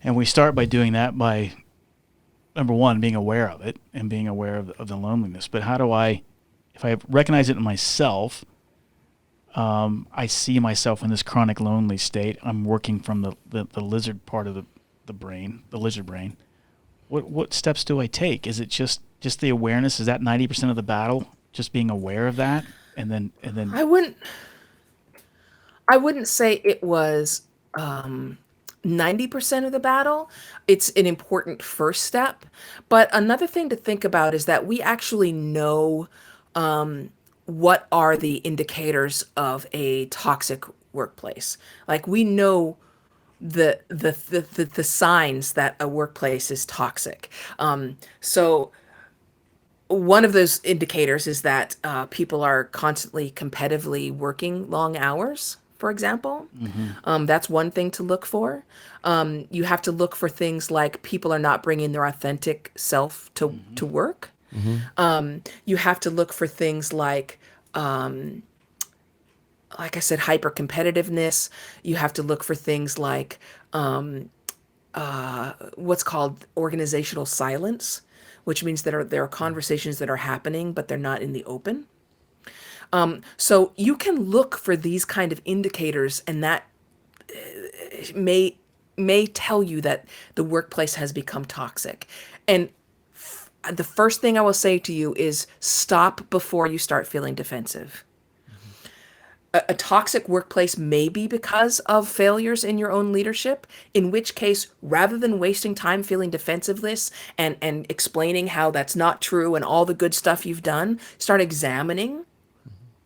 And we start by doing that by, number one, being aware of it and being aware of the loneliness. But how do if I recognize it in myself, I see myself in this chronic lonely state. I'm working from the lizard part of the brain, the lizard brain. What steps do I take? Is it just the awareness? Is that 90% of the battle? Just being aware of that, and then I wouldn't say it was 90% of the battle. It's an important first step. But another thing to think about is that we actually know what are the indicators of a toxic workplace. Like we know the signs that a workplace is toxic. So one of those indicators is that people are constantly competitively working long hours, for example. That's one thing to look for. You have to look for things like people are not bringing their authentic self to work. You have to look for things like I said, hyper competitiveness. You have to look for things like what's called organizational silence, which means that there are conversations that are happening, but they're not in the open. So you can look for these kind of indicators, and that may tell you that the workplace has become toxic. And the first thing I will say to you is stop before you start feeling defensive. A toxic workplace may be because of failures in your own leadership, in which case, rather than wasting time feeling defensiveness and explaining how that's not true and all the good stuff you've done, start examining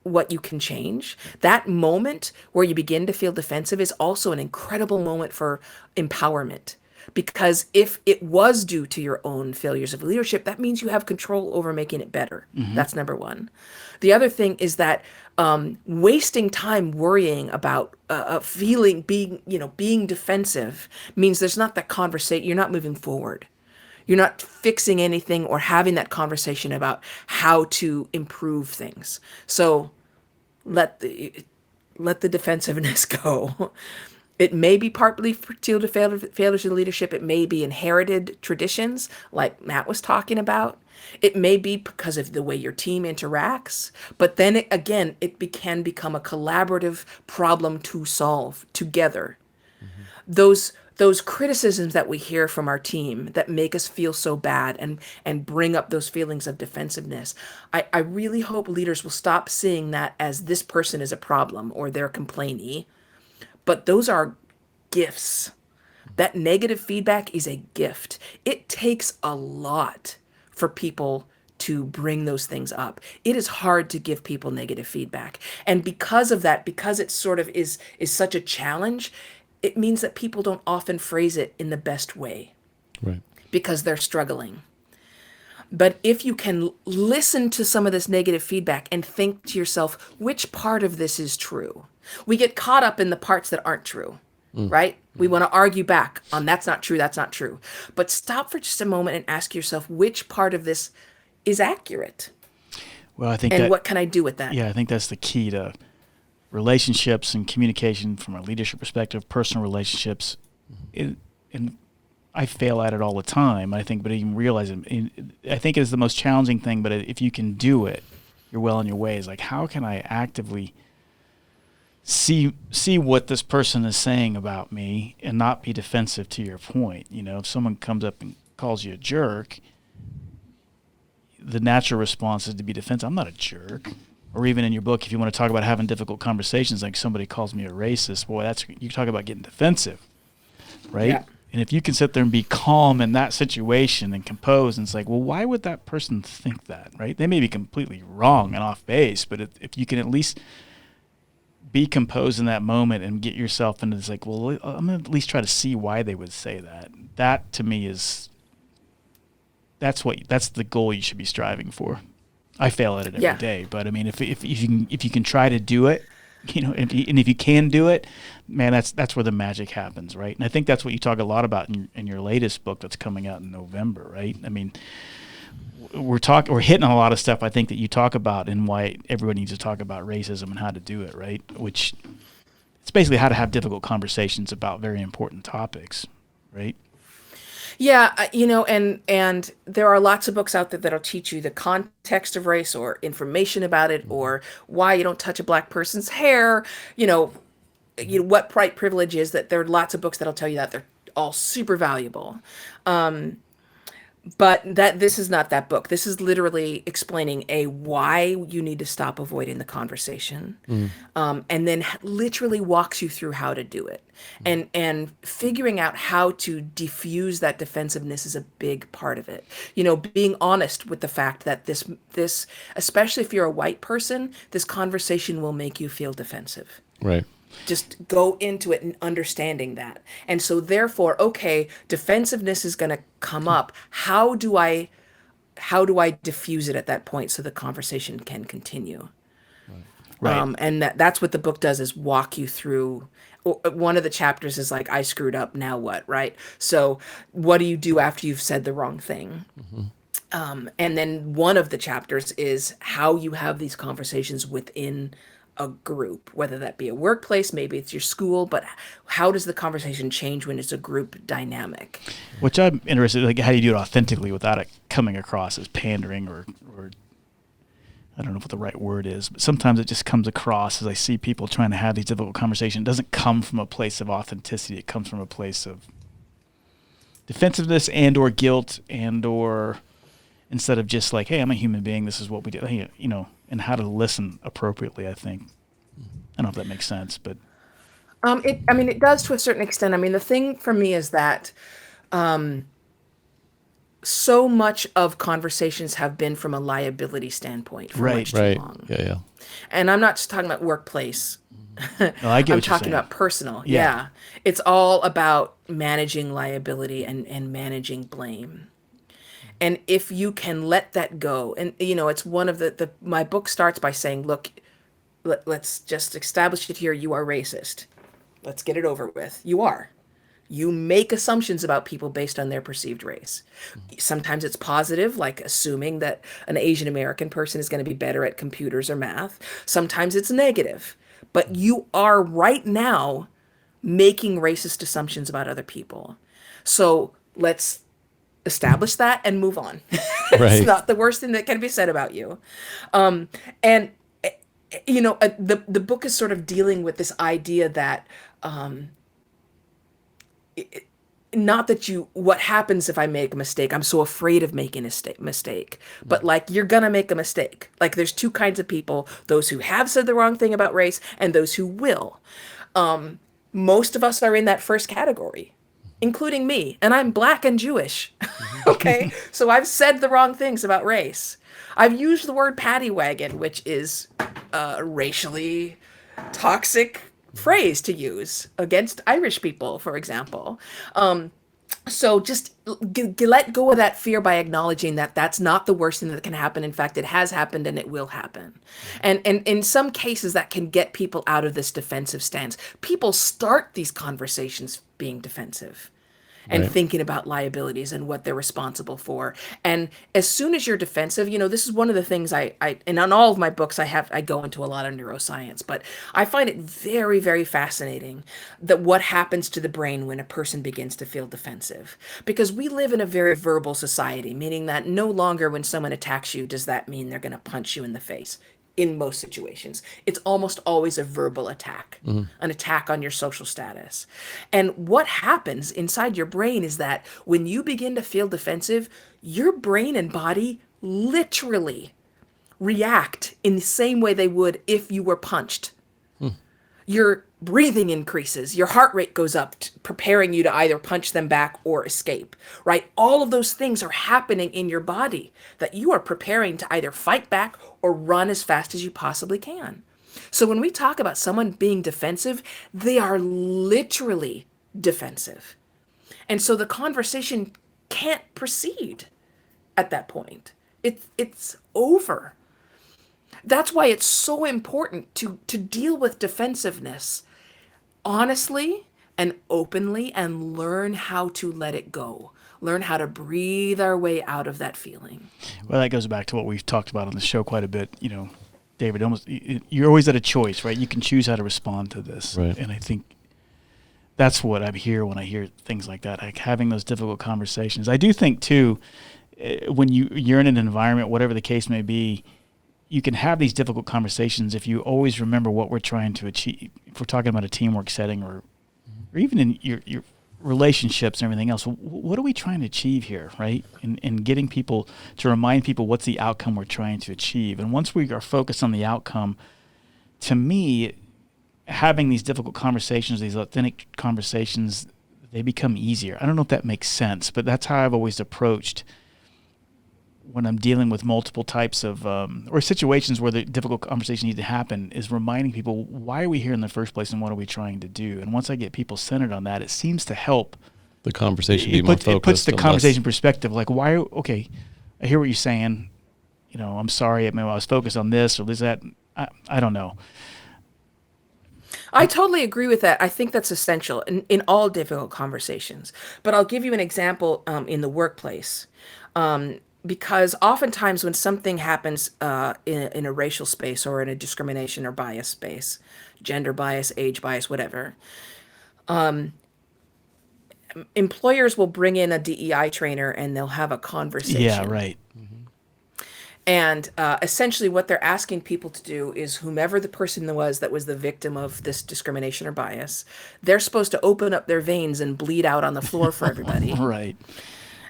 what you can change. That moment where you begin to feel defensive is also an incredible moment for empowerment. because if it was due to your own failures of leadership, that means you have control over making it better. That's number one. The other thing is that wasting time worrying about being defensive means there's not that conversation. You're not moving forward. You're not fixing anything or having that conversation about how to improve things. So let the defensiveness go. It may be partly due to failures in leadership. It may be inherited traditions, like Matt was talking about. It may be because of the way your team interacts. But then it can become a collaborative problem to solve together. Those criticisms that we hear from our team that make us feel so bad and bring up those feelings of defensiveness, I really hope leaders will stop seeing that as this person is a problem or they're complainy. But those are gifts. That negative feedback is a gift. It takes a lot for people to bring those things up. It is hard to give people negative feedback. And because of that, because it sort of is such a challenge, it means that people don't often phrase it in the best way. Right. Because they're struggling. But if you can listen to some of this negative feedback and think to yourself, which part of this is true? We get caught up in the parts that aren't true, right? We want to argue back on that's not true, that's not true. But stop for just a moment and ask yourself, which part of this is accurate? Well, I think and what can I do with that? Yeah, I think that's the key to relationships and communication from a leadership perspective, personal relationships. And I fail at it all the time, I think, but even realize it. I think it's the most challenging thing, but if you can do it, you're well on your way. Is like, how can I actively see what this person is saying about me and not be defensive to your point? You know, if someone comes up and calls you a jerk, the natural response is to be defensive. I'm not a jerk. Or even in your book, if you want to talk about having difficult conversations, like somebody calls me a racist, boy, you talk about getting defensive, right? Yeah. And if you can sit there and be calm in that situation and composed, and it's like, well, why would that person think that, right? They may be completely wrong and off base, but if you can at least be composed in that moment and get yourself into this, like, well, I'm going to at least try to see why they would say that. That, to me, that's the goal you should be striving for. I fail at it every day, but I mean, if you can try to do it, you know, and if you can do it, man, that's where the magic happens, right? And I think that's what you talk a lot about in your latest book that's coming out in November, right? I mean, we're hitting on a lot of stuff I think that you talk about and why everyone needs to talk about racism and how to do it, right? Which it's basically how to have difficult conversations about very important topics, right? Yeah, you know, and there are lots of books out there that'll teach you the context of race or information about it or why you don't touch a black person's hair, you know what white privilege is. That there are lots of books that'll tell you that. They're all super valuable. But this is not that book. This is literally explaining why you need to stop avoiding the conversation, and then literally walks you through how to do it, and figuring out how to diffuse that defensiveness is a big part of it. You know, being honest with the fact that this, especially if you're a white person, this conversation will make you feel defensive. Right. Just go into it and understanding that. And so therefore, okay, defensiveness is going to come up. How do I diffuse it at that point so the conversation can continue? Right. And that's what the book does, is walk you through. One of the chapters is like, I screwed up, now what, right? So what do you do after you've said the wrong thing? And then one of the chapters is how you have these conversations within a group, whether that be a workplace, maybe it's your school, but how does the conversation change when it's a group dynamic? Which I'm interested in, like, how do you do it authentically without it coming across as pandering or I don't know what the right word is, but sometimes it just comes across as I see people trying to have these difficult conversations. It doesn't come from a place of authenticity. It comes from a place of defensiveness and or guilt and or instead of just like, hey, I'm a human being, this is what we do, hey, you know, and how to listen appropriately, I think. I don't know if that makes sense, but it does to a certain extent. I mean, the thing for me is that so much of conversations have been from a liability standpoint for much too long. Yeah. And I'm not just talking about workplace No, I get I'm what you're talking saying. about personal. Yeah. Yeah. It's all about managing liability and managing blame. And if you can let that go, and it's one of my book starts by saying, look, let's just establish it here. You are racist. Let's get it over with. You are. You make assumptions about people based on their perceived race. Sometimes it's positive, like assuming that an Asian American person is going to be better at computers or math. Sometimes it's negative. But you are right now making racist assumptions about other people. So let's establish that and move on. It's Right. not the worst thing that can be said about you. And the book is sort of dealing with this idea that not that what happens if I make a mistake, I'm so afraid of making a mistake, but like, you're gonna make a mistake. Like, there's two kinds of people: those who have said the wrong thing about race and those who will. Most of us are in that first category, including me, and I'm Black and Jewish. Okay, so I've said the wrong things about race. I've used the word paddy wagon, which is a racially toxic phrase to use against Irish people, for example. So just let go of that fear by acknowledging that that's not the worst thing that can happen. In fact, it has happened and it will happen. And in some cases, that can get people out of this defensive stance. People start these conversations being defensive and Right. thinking about liabilities and what they're responsible for. And as soon as you're defensive, this is one of the things I and on all of my books, I go into a lot of neuroscience, but I find it very, very fascinating that what happens to the brain when a person begins to feel defensive. Because we live in a very verbal society, meaning that no longer when someone attacks you, does that mean they're going to punch you in the face. In most situations, it's almost always a verbal attack, an attack on your social status. And what happens inside your brain is that when you begin to feel defensive, your brain and body literally react in the same way they would if you were punched. Your breathing increases, your heart rate goes up, preparing you to either punch them back or escape, right? All of those things are happening in your body that you are preparing to either fight back or run as fast as you possibly can. So when we talk about someone being defensive, they are literally defensive. And so the conversation can't proceed at that point. It's over. That's why it's so important to deal with defensiveness honestly and openly and learn how to let it go. Learn how to breathe our way out of that feeling. Well, that goes back to what we've talked about on the show quite a bit. David, you're always at a choice, right? You can choose how to respond to this. Right. And I think that's what I hear when I hear things like that, like having those difficult conversations. I do think, too, when you're in an environment, whatever the case may be, you can have these difficult conversations if you always remember what we're trying to achieve. If we're talking about a teamwork setting or even in your relationships and everything else, what are we trying to achieve here, right? And getting people to remind people what's the outcome we're trying to achieve. And once we are focused on the outcome, to me, having these difficult conversations, these authentic conversations, they become easier. I don't know if that makes sense, but that's how I've always approached when I'm dealing with multiple types of or situations where the difficult conversation needs to happen, is reminding people, why are we here in the first place and what are we trying to do? And once I get people centered on that, it seems to help the conversation be more focused. It puts the conversation in perspective. Like, okay, I hear what you're saying. I'm sorry. I was focused on this or this, that. I don't know. I totally agree with that. I think that's essential in all difficult conversations. But I'll give you an example in the workplace. Because oftentimes when something happens in a racial space or in a discrimination or bias space, gender bias, age bias, whatever, employers will bring in a DEI trainer and they'll have a conversation. Yeah, right. And essentially what they're asking people to do is, whomever the person was that was the victim of this discrimination or bias, they're supposed to open up their veins and bleed out on the floor for everybody. Right.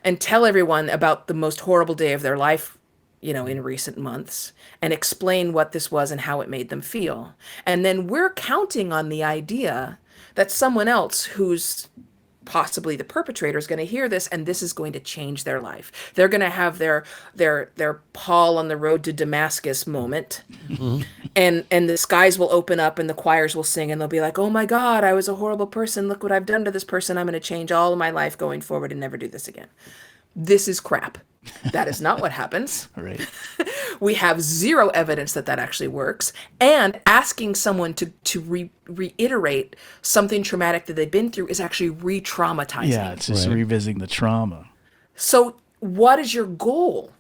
And tell everyone about the most horrible day of their life, in recent months, and explain what this was and how it made them feel. And then we're counting on the idea that someone else who's possibly the perpetrator is going to hear this, and this is going to change their life. They're going to have their Paul on the road to Damascus moment, And the skies will open up and the choirs will sing and they'll be like, oh my God, I was a horrible person. Look what I've done to this person. I'm going to change all of my life going forward and never do this again. This is crap. That is not what happens. Right. We have zero evidence that actually works. And asking someone to reiterate something traumatic that they've been through is actually re-traumatizing. Yeah, it's just revisiting the trauma. So what is your goal?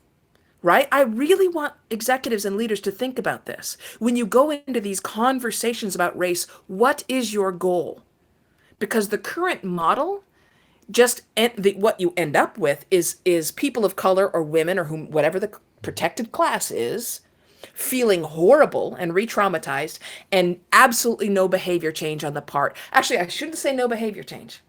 Right? I really want executives and leaders to think about this. When you go into these conversations about race, what is your goal? Because the current model, what you end up with is people of color or women or whatever the protected class is, feeling horrible and re-traumatized, and absolutely no behavior change on the part. Actually, I shouldn't say no behavior change,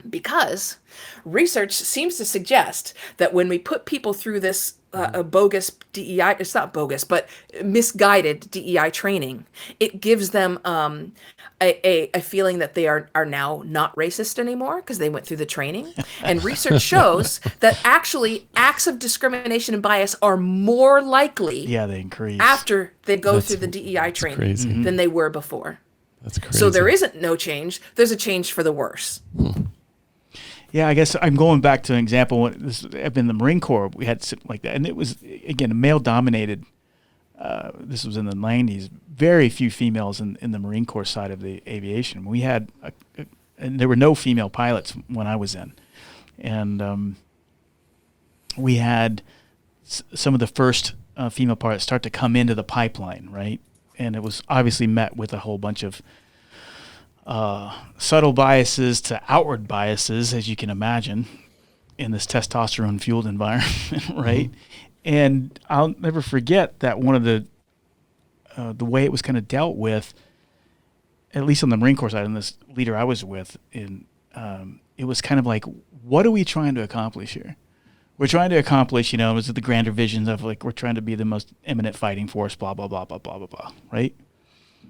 because research seems to suggest that when we put people through this bogus DEI, it's not bogus, but misguided DEI training, it gives them a feeling that they are now not racist anymore because they went through the training. And research shows that actually acts of discrimination and bias are more likely they increase after they go through the DEI training than they were before. That's crazy. So there isn't no change. There's a change for the worse. Yeah, I guess I'm going back to an example. I've been in the Marine Corps. We had something like that, and it was, again, male-dominated. This was in the 90s. Very few females in the Marine Corps side of the aviation. We had, and there were no female pilots when I was in, and we had some of the first female pilots start to come into the pipeline, right? And it was obviously met with a whole bunch of subtle biases to outward biases, as you can imagine, in this testosterone-fueled environment, right? And I'll never forget that one of the way it was kind of dealt with, at least on the Marine Corps side, and this leader I was with, it was kind of like, what are we trying to accomplish here? We're trying to accomplish, was the grander visions of like, we're trying to be the most eminent fighting force, blah, blah, blah, blah, blah, blah, blah, right?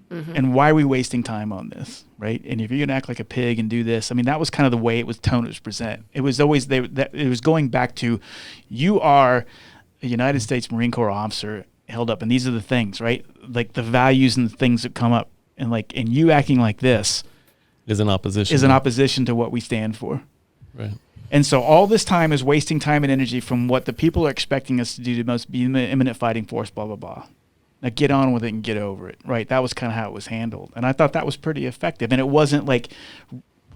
Mm-hmm. And why are we wasting time on this, right? And if you're going to act like a pig and do this, I mean, that was kind of the way it was present. It was always it was going back to, you are a United States Marine Corps officer held up, and these are the things, right? Like the values and the things that come up, and you acting like this is an opposition to what we stand for, right? And so all this time is wasting time and energy from what the people are expecting us to do, to be the eminent fighting force, blah blah blah. Now get on with it and get over it, right? That was kind of how it was handled. And I thought that was pretty effective. And it wasn't like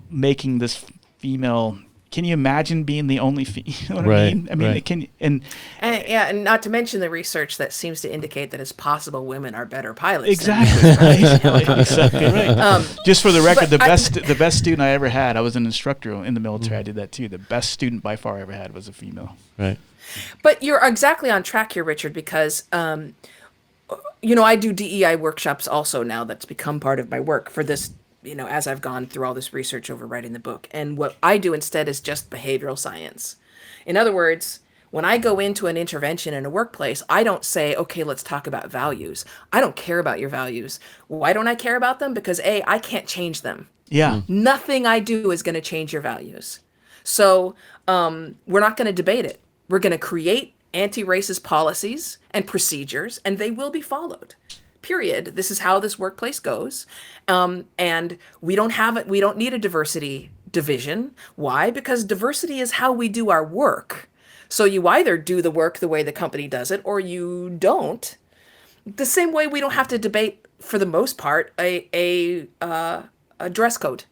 making this female, can you imagine being the only you know what I mean? I mean, it can, and not to mention the research that seems to indicate that it's possible women are better pilots. Exactly. Right. Exactly right. Just for the record, the best student I ever had, I was an instructor in the military. I did that too. The best student by far I ever had was a female. Right. But you're exactly on track here, Richard, because, I do DEI workshops also now. That's become part of my work for this, as I've gone through all this research over writing the book. And what I do instead is just behavioral science. In other words, when I go into an intervention in a workplace, I don't say, okay, let's talk about values. I don't care about your values. Why don't I care about them? Because I can't change them. Yeah. Nothing I do is going to change your values. So we're not going to debate it. We're going to create anti-racist policies and procedures, and they will be followed. Period. This is how this workplace goes. And we don't need a diversity division. Why? Because diversity is how we do our work. So you either do the work the way the company does it, or you don't. The same way we don't have to debate, for the most part, a dress code.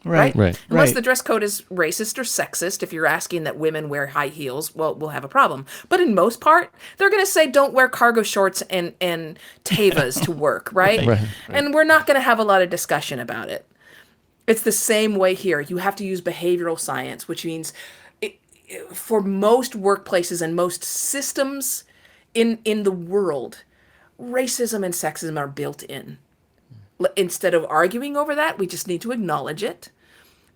Right. Unless the dress code is racist or sexist. If you're asking that women wear high heels, well, we'll have a problem. But in most part, they're going to say don't wear cargo shorts and Tevas to work, right? And we're not going to have a lot of discussion about it. It's the same way here. You have to use behavioral science, which means for most workplaces and most systems in the world, racism and sexism are built in. Instead of arguing over that, we just need to acknowledge it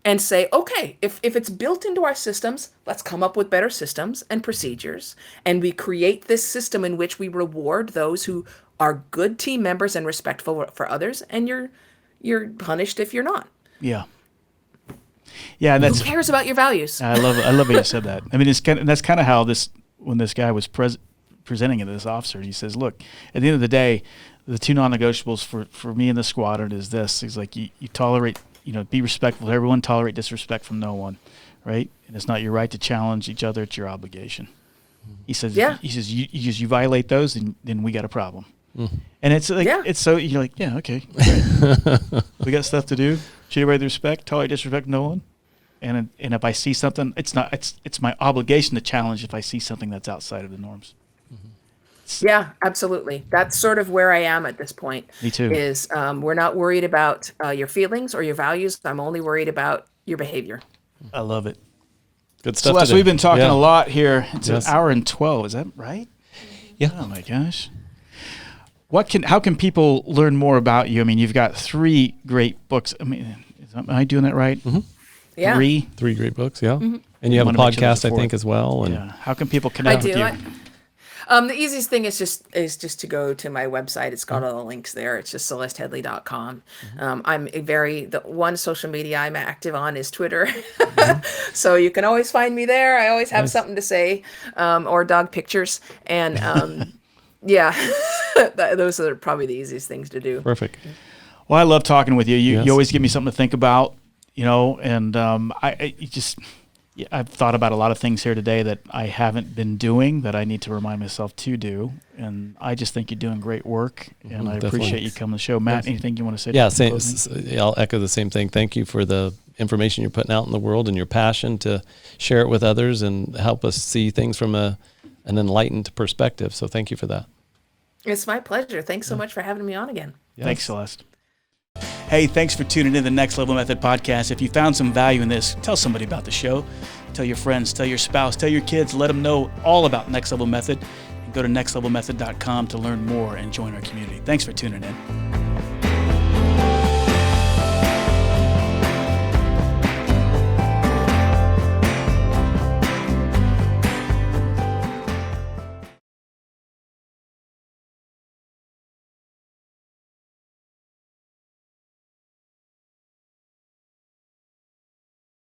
and say, okay, if it's built into our systems, let's come up with better systems and procedures. And we create this system in which we reward those who are good team members and respectful for others. And you're punished if you're not. Yeah. Yeah. And who cares about your values? I love how you said that. I mean, that's kind of how when this guy was presenting it to this officer. And he says, look, at the end of the day, the two non-negotiables for me in the squadron is this. He's like, you tolerate, be respectful to everyone, tolerate disrespect from no one, right? And it's not your right to challenge each other, it's your obligation. He says, you violate those, then we got a problem. And it's like, it's so, you're like, yeah, okay. We got stuff to do. Treat everybody with respect, tolerate disrespect no one. And if I see something, it's my obligation to challenge if I see something that's outside of the norms. Yeah, absolutely. That's sort of where I am at this point. Me too. Is we're not worried about your feelings or your values. I'm only worried about your behavior. I love it. Good stuff. Celeste, we've been talking a lot here. It's an hour and 12. Is that right? Yeah. Oh my gosh. How can people learn more about you? I mean, you've got 3 great books. I mean, am I doing that right? Mm-hmm. Yeah. 3 great books. Yeah. Mm-hmm. And you have a podcast, I think, as well. And how can people connect with you? The easiest thing is just to go to my website. It's got all the links there. It's just celesteheadlee.com. I'm the one social media I'm active on is Twitter. So you can always find me there. I always have something to say, or dog pictures. And those are probably the easiest things to do. Perfect. Well, I love talking with you. You always give me something to think about, and I've thought about a lot of things here today that I haven't been doing that I need to remind myself to do. And I just think you're doing great work, and I appreciate you coming to the show. Matt, anything you want to say? Yeah, I'll echo the same thing. Thank you for the information you're putting out in the world and your passion to share it with others and help us see things from an enlightened perspective. So thank you for that. It's my pleasure. Thanks so much for having me on again. Yes. Thanks, Celeste. Hey, thanks for tuning in to the Next Level Method podcast. If you found some value in this, tell somebody about the show. Tell your friends, tell your spouse, tell your kids, let them know all about Next Level Method. And go to nextlevelmethod.com to learn more and join our community. Thanks for tuning in.